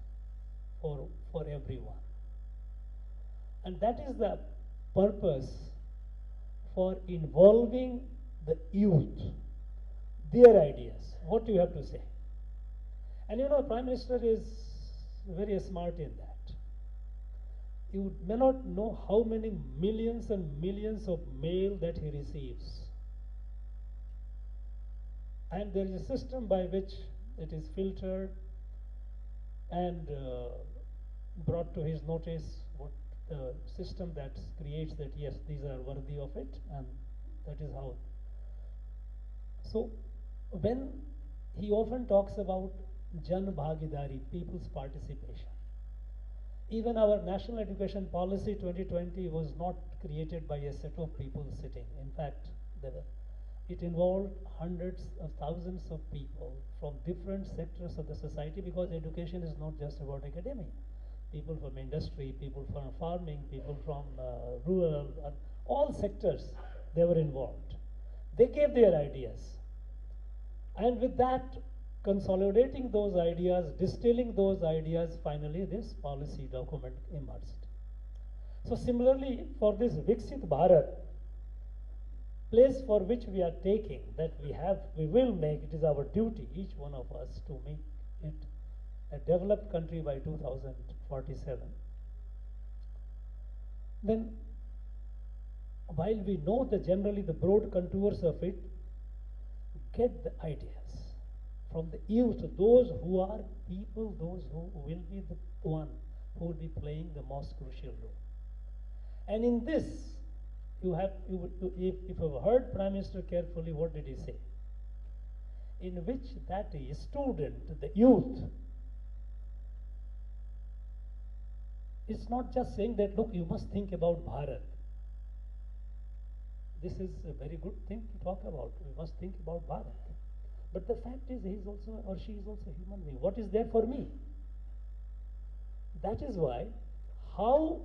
for everyone. And that is the purpose for involving the youth, their ideas. What do you have to say? And you know, Prime Minister is very smart in that. You may not know how many millions and millions of mail that he receives. And there is a system by which it is filtered and brought to his notice, what the system that creates that, yes, these are worthy of it, and that is how. So when he often talks about Jan Bhagidari, people's participation, even our National Education Policy 2020 was not created by a set of people sitting. In fact, it involved hundreds of thousands of people from different sectors of the society, because education is not just about academia. People from industry, people from farming, people from rural, all sectors, they were involved. They gave their ideas. And with that, consolidating those ideas, distilling those ideas, finally this policy document emerged. So similarly, for this Viksit Bharat, place for which we are taking, that we will make, it is our duty, each one of us, to make it a developed country by 2047, then while we know generally the broad contours of it, get the ideas from the youth, those who are people, those who will be the one who will be playing the most crucial role. And in this, if you've heard Prime Minister carefully, what did he say? In which that student, the youth, it's not just saying that, look, you must think about Bharat. This is a very good thing to talk about. We must think about Bharat. But the fact is, he is also, or she is also a human being. What is there for me? That is why, how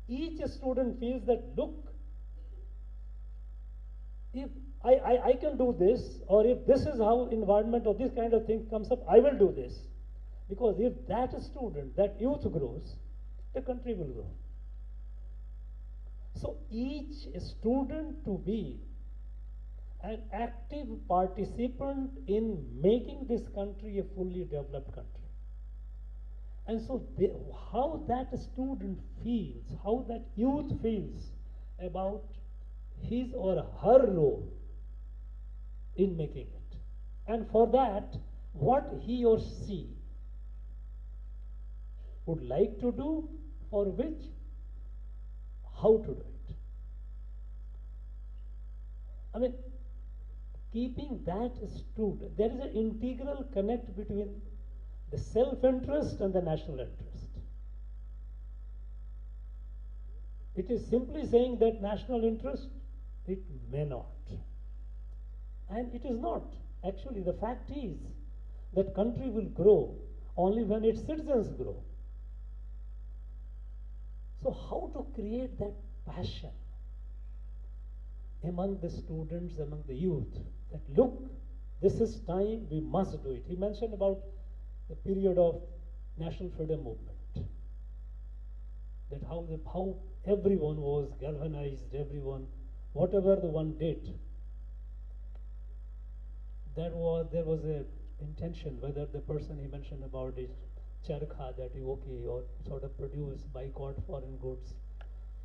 each student feels that, look, if I can do this, or if this is how environment or this kind of thing comes up, I will do this. Because if that student, that youth grows, the country will grow. So each student to be an active participant in making this country a fully developed country. And so how that student feels, how that youth feels about his or her role in making it. And for that, what he or she would like to do, for which, how to do it. I mean, keeping that student, there is an integral connect between the self-interest and the national interest. It is simply saying that national interest, it may not. And it is not. Actually, the fact is that country will grow only when its citizens grow. So how to create that passion among the students, among the youth, that look, this is time, we must do it. He mentioned about the period of national freedom movement, that how everyone was galvanized, everyone, whatever the one did, there was a intention, whether the person he mentioned about is charkha, that you or sort of produce, boycott foreign goods.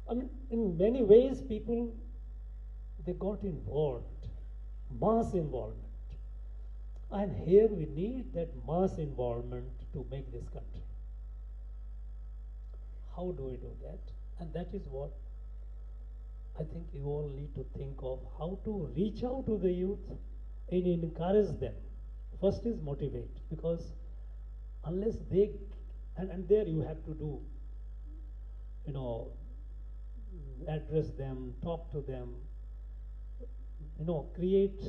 I mean, in many ways, people, they got involved, mass involvement. And here we need that mass involvement to make this country. How do we do that? And that is what I think you all need to think of, how to reach out to the youth and encourage them. First is motivate, because unless they, and there you have to do, address them, talk to them, create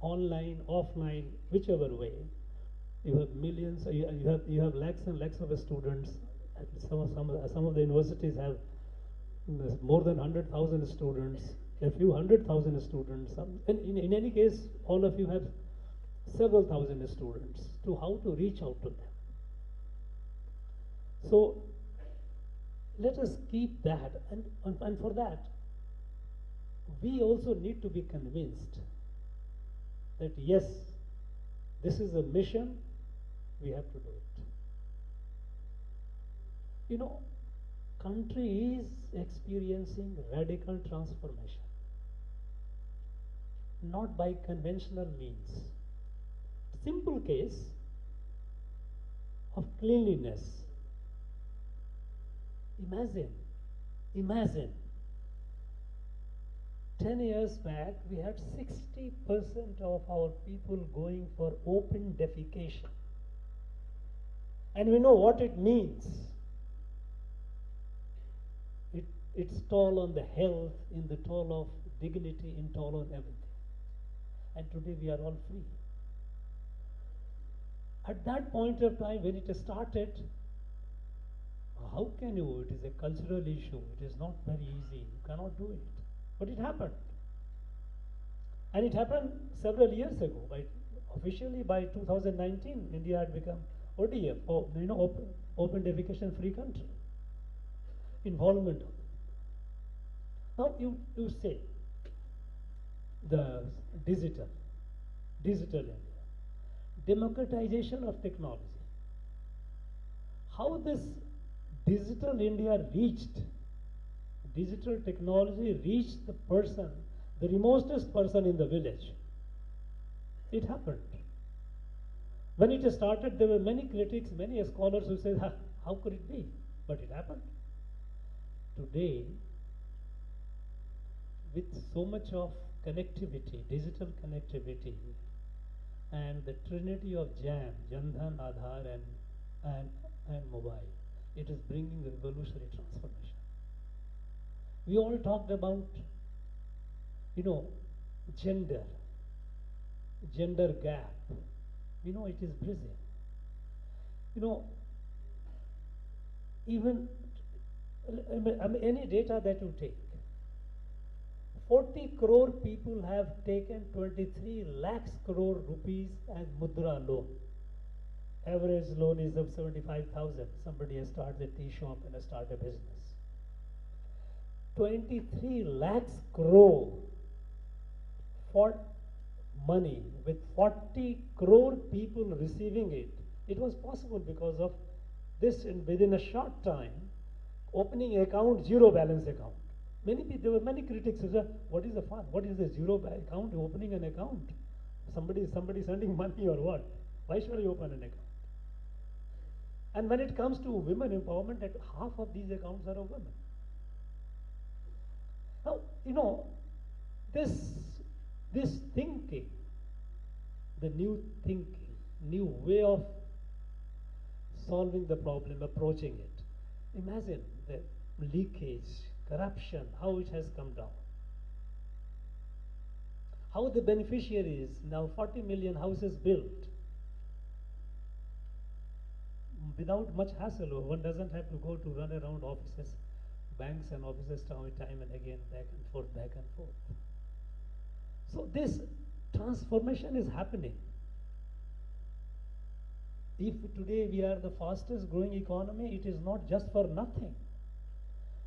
online, offline, whichever way. You have millions, you have lakhs and lakhs of students. Some of the universities have more than 100,000 students, a few 100,000 students. In any case, all of you have several thousand students. To how to reach out to them. So let us keep that, and for that, we also need to be convinced that yes, this is a mission, we have to do it. Country is experiencing radical transformation, not by conventional means. Simple case of cleanliness. Imagine 10 years back, we had 60% of our people going for open defecation. And we know what it means. It's toll on the health, in the toll of dignity, in toll on everything. And today we are all free. At that point of time, when it started, how can you? It is a cultural issue. It is not very easy. You cannot do it. But it happened. And it happened several years ago. Officially by 2019, India had become ODF, open defecation free country. Involvement. Now you say, the digital India, democratization of technology. How this digital India digital technology reached the person, the remotest person in the village. It happened. When it started, there were many critics, many scholars who said, how could it be? But it happened. Today, with so much of connectivity, digital connectivity, and the trinity of JAM, Jandhan, Aadhaar, and mobile, it is bringing a revolutionary transformation. We all talked about, gender gap. It is bridging. Even any data that you take, 40 crore people have taken 23 lakhs crore rupees as mudra loan. Average loan is of 75,000. Somebody has started a tea shop and has started a business. 23 lakhs crore for money, with 40 crore people receiving it. It was possible because of this, and within a short time, opening account, zero balance account. There were many critics who said, what is the fun? What is the zero account, opening an account? Somebody sending money or what? Why should I open an account? And when it comes to women empowerment, half of these accounts are of women. Now, this thinking, the new thinking, new way of solving the problem, approaching it. Imagine the leakage, corruption, how it has come down. How the beneficiaries, now 40 million houses built without much hassle. One doesn't have to go to run around offices, banks and offices time and again, back and forth. So this transformation is happening. If today we are the fastest growing economy, it is not just for nothing.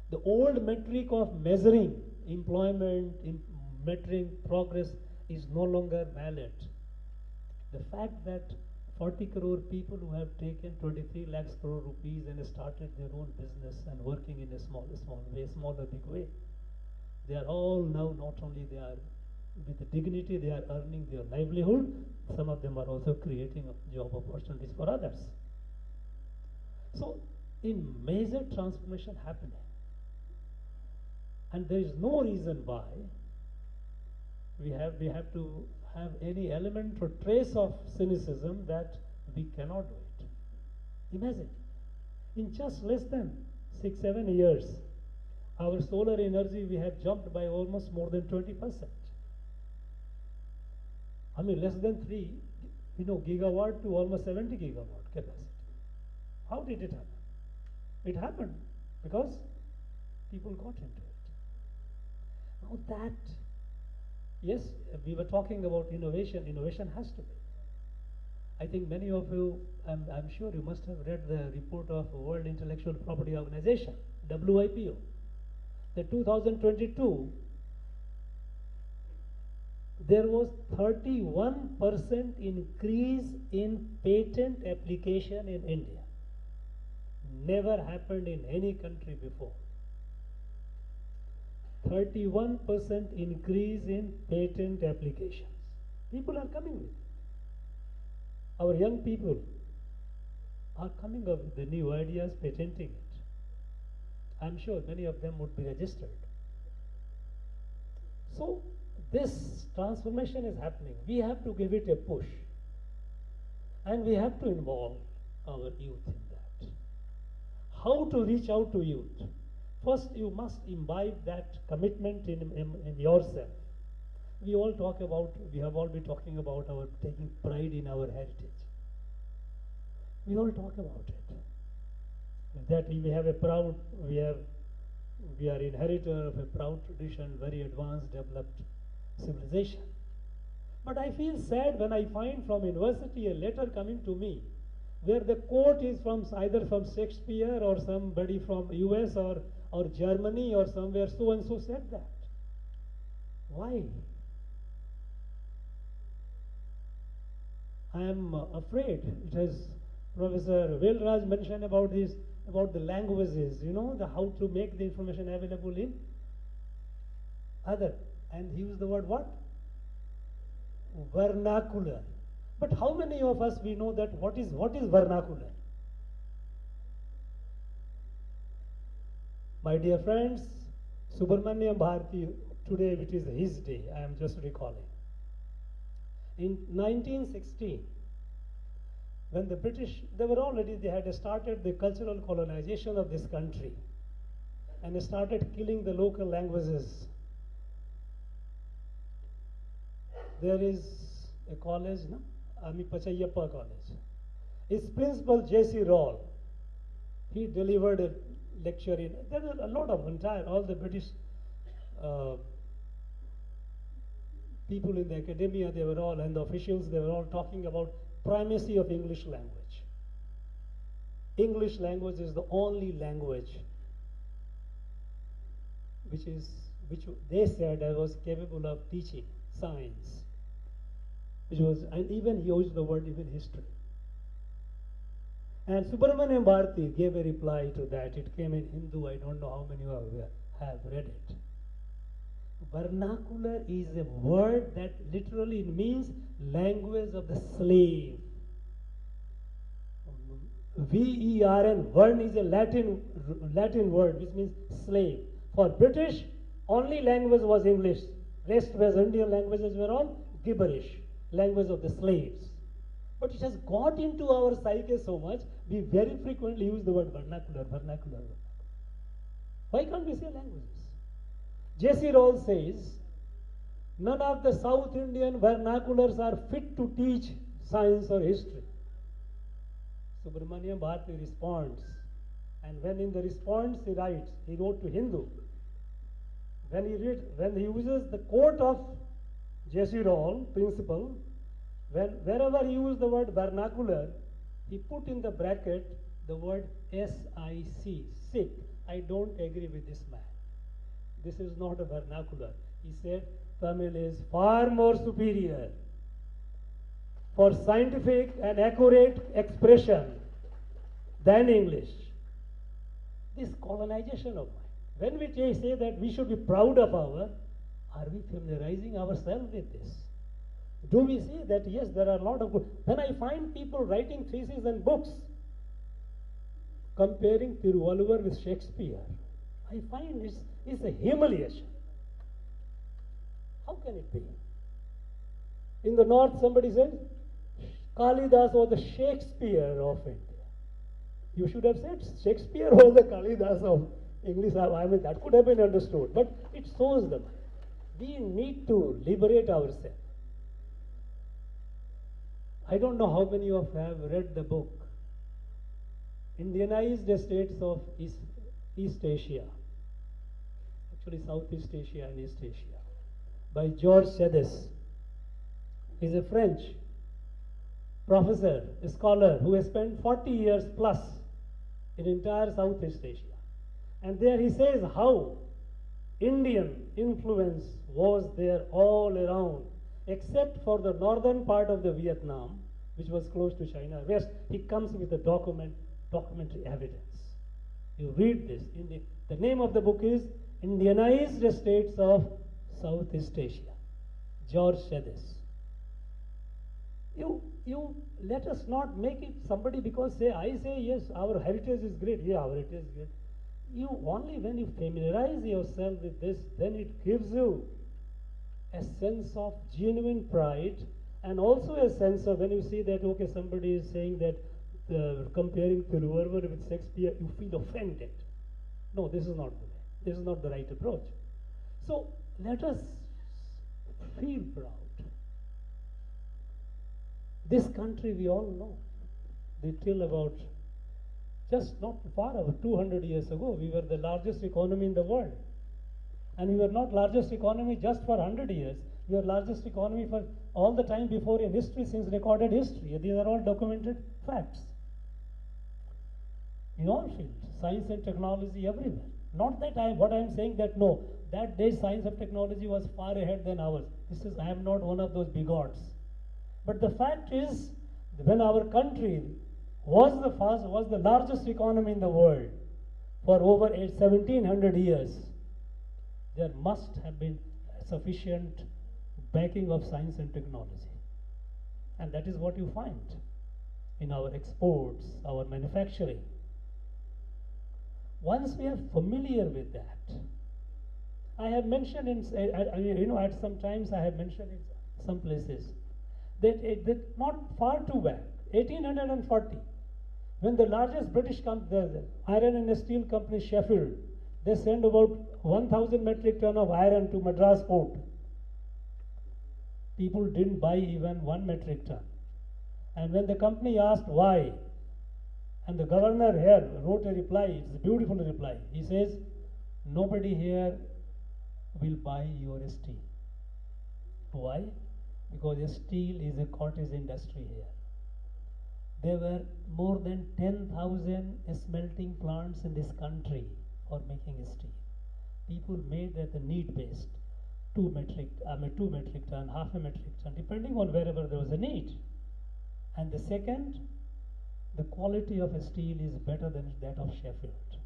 The old metric of measuring employment, measuring progress is no longer valid. The fact that 40 crore people who have taken 23 lakhs crore rupees and started their own business and working in a small way, smaller big way, they are all now, not only they are with the dignity, they are earning their livelihood. Some of them are also creating job opportunities for others. So, in major transformation happening, and there is no reason why we have to have any element or trace of cynicism that we cannot do it. Imagine, in just less than 6-7 years, our solar energy we have jumped by almost more than 20%. I mean, less than 3 gigawatt to almost 70 gigawatt capacity. How did it happen? It happened because people got into it. Now that, yes, we were talking about innovation. Innovation has to be. I think many of you, I'm sure you must have read the report of World Intellectual Property Organization, WIPO. The 2022, there was 31% increase in patent application in India. Never happened in any country before. 31% increase in patent applications. People are coming with it. Our young people are coming up with the new ideas, patenting it. I'm sure many of them would be registered. So, this transformation is happening. We have to give it a push. And we have to involve our youth in that. How to reach out to youth? First, you must imbibe that commitment in yourself. We have all been talking about our taking pride in our heritage. We all talk about it. That we are inheritor of a proud tradition, very advanced, developed civilization. But I feel sad when I find from university a letter coming to me where the quote is either from Shakespeare or somebody from US or Germany or somewhere, so and so said that. Why? I am afraid. It has Professor Velraj mentioned about this, about the languages, how to make the information available in other. And he used the word what? Vernacular. But how many of us we know that what is vernacular? My dear friends, Subramaniam Bharati, today it is his day, I am just recalling. In 1916, when the British, they had started the cultural colonization of this country and started killing the local languages. There is a college, Ami Pachayappa College. Its principal, J.C. Rawle, he delivered a lecture in, there were a lot of all the British people in the academia, they were all, and the officials, they were all talking about primacy of English language. English language is the only language which they said I was capable of teaching science, and even he used the word even history. And Subramaniam Bharati gave a reply to that. It came in Hindu. I don't know how many of you have read it. Vernacular is a word that literally means language of the slave. V-E-R-N, vern is a Latin word which means slave. For British, only language was English. Rest was Indian languages were all gibberish, language of the slaves. But it has got into our psyche so much, we very frequently use the word vernacular. Why can't we say languages? J.C. Rawle says, none of the South Indian vernaculars are fit to teach science or history. Subramaniam Bharati responds, and when in the response he writes, he wrote to Hindu. When he uses the quote of J.C. Rawle, principle, wherever he used the word vernacular, he put in the bracket the word S-I-C, sick. I don't agree with this man. This is not a vernacular. He said Tamil is far more superior for scientific and accurate expression than English. This colonization of mind. When we say that we should be proud of are we familiarizing ourselves with this? Do we see that yes, there are a lot of good. When I find people writing theses and books comparing Tiruvalluvar with Shakespeare, I find it's a humiliation. How can it be? In the north, somebody said, Kalidas was the Shakespeare of India. You should have said Shakespeare was the Kalidas of English. I mean, that could have been understood, but it shows them. We need to liberate ourselves. I don't know how many of you have read the book, Indianized States of East Asia, actually Southeast Asia and East Asia, by George Sedis. He's a French professor, a scholar who has spent 40 years plus in entire Southeast Asia. And there he says how Indian influence was there all around, except for the northern part of the Vietnam, which was close to China West. He comes with a documentary evidence. You read this. The name of the book is Indianized States of Southeast Asia, George Sedis. You let us not make it somebody because I say yes, our heritage is great. Yeah, our heritage is great. You only when you familiarize yourself with this, then it gives you a sense of genuine pride, and also a sense of when you see that okay, somebody is saying that comparing Tiruvalluvar with Shakespeare, you feel offended. No, this is not the way. This is not the right approach. So let us feel proud. This country, we all know, till about just not far over 200 years ago, we were the largest economy in the world. And we were not largest economy just for 100 years. We were largest economy for all the time before in history, since recorded history. These are all documented facts. In all fields, science and technology everywhere. Not that what I am saying that no, that day science and technology was far ahead than ours. I am not one of those bigots. But the fact is When our country was the largest economy in the world for over 1700 years, there must have been sufficient backing of science and technology. And that is what you find in our exports, our manufacturing. Once we are familiar with that, I have mentioned at some times I have mentioned in some places that not far too back, 1840, when the largest British company, the iron and steel company Sheffield, they sent about 1,000 metric ton of iron to Madras port. People didn't buy even 1 metric ton. And when the company asked why, and the governor here wrote a reply, it's a beautiful reply. He says, nobody here will buy your steel. Why? Because steel is a cottage industry here. There were more than 10,000 smelting plants in this country for making steel. People made at the need based 2 metric ton, half a metric ton, depending on wherever there was a need. And the second, the quality of steel is better than that of Sheffield.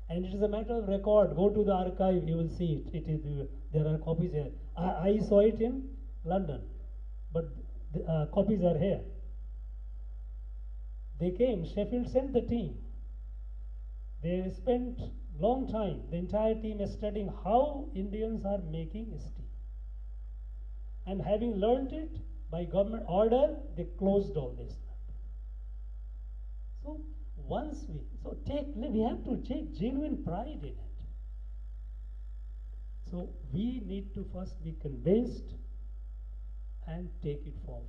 And it is a matter of record. Go to the archive, you will see it. There are copies here. I saw it in London, but the copies are here. They came, Sheffield sent the team. They spent long time, the entire team is studying how Indians are making steel. And having learned it by government order, they closed all this. So we have to take genuine pride in it. So we need to first be convinced and take it forward.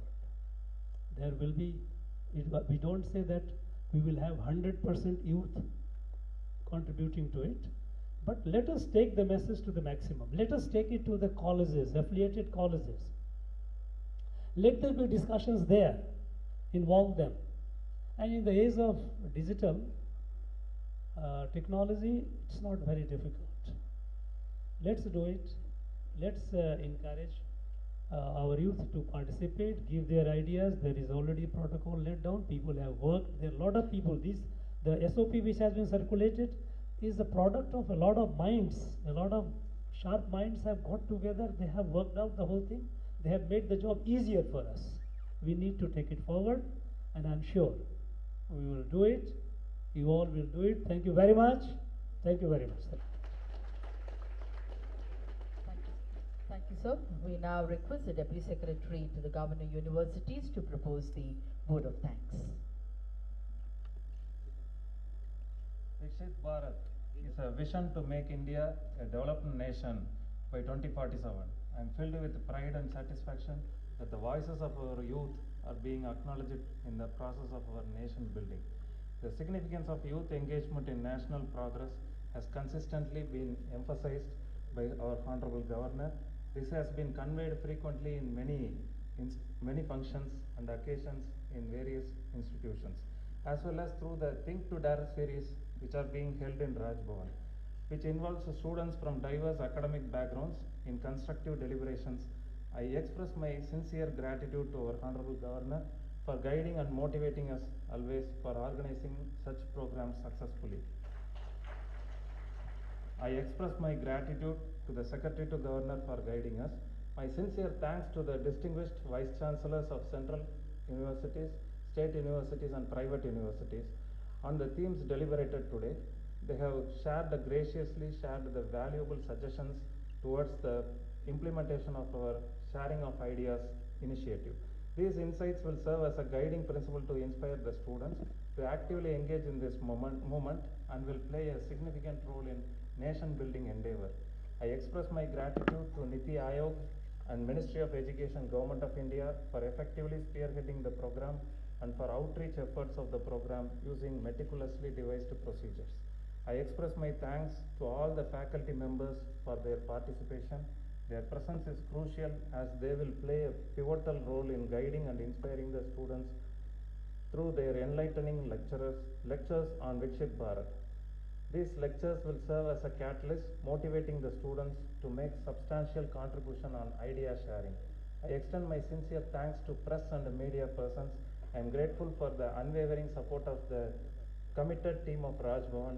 There will be, we don't say that we will have 100% youth contributing to it, but let us take the message to the maximum. Let us take it to the colleges, affiliated colleges. Let there be discussions there, involve them. And in the age of digital technology, it's not very difficult. Let's do it. Let's encourage our youth to participate, give their ideas. There is already a protocol laid down. People have worked. There are a lot of people. The SOP which has been circulated is the product of a lot of minds. A lot of sharp minds have got together. They have worked out the whole thing. They have made the job easier for us. We need to take it forward, and I'm sure we will do it. You all will do it. Thank you very much. Thank you very much, sir. Thank you, sir. We now request the Deputy Secretary to the Governor Universities to propose the vote of thanks. Viksit Bharat is a vision to make India a developed nation by 2047. I am filled with pride and satisfaction that the voices of our youth are being acknowledged in the process of our nation building. The significance of youth engagement in national progress has consistently been emphasized by our Honorable Governor. This has been conveyed frequently in many functions and occasions in various institutions, as well as through the Think to Dare series which are being held in Raj Bhavan, which involves students from diverse academic backgrounds in constructive deliberations. I express my sincere gratitude to our Honorable Governor for guiding and motivating us always for organizing such programs successfully. I express my gratitude to the Secretary to Governor for guiding us. My sincere thanks to the distinguished Vice Chancellors of Central Universities, State Universities and private universities on the themes deliberated today. They have graciously shared the valuable suggestions towards the implementation of our sharing of ideas initiative. These insights will serve as a guiding principle to inspire the students to actively engage in this movement and will play a significant role in nation building endeavor. I express my gratitude to Niti Aayog and Ministry of Education, Government of India for effectively spearheading the program and for outreach efforts of the program using meticulously devised procedures. I express my thanks to all the faculty members for their participation. Their presence is crucial as they will play a pivotal role in guiding and inspiring the students through their enlightening lectures on Viksit Bharat. These lectures will serve as a catalyst motivating the students to make substantial contribution on idea sharing. I extend my sincere thanks to press and media persons I am grateful for the unwavering support of the committed team of Raj Bhavan.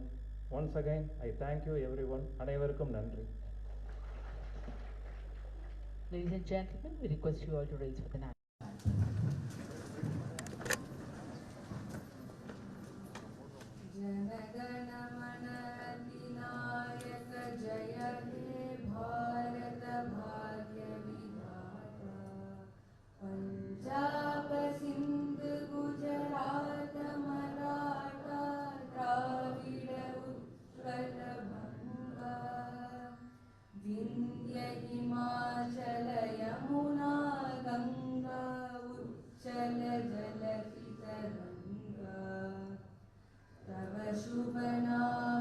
Once again, I thank you everyone. அனைவருக்கும் நன்றி. Ladies and gentlemen, we request you all to raise for the national. Punjab Sindh Gujarat Maratha Dravid Utkal बंगा विंध्य हिमाचल यमुना गंगा उच्चल जलधि तरंगा तव शुभ नाम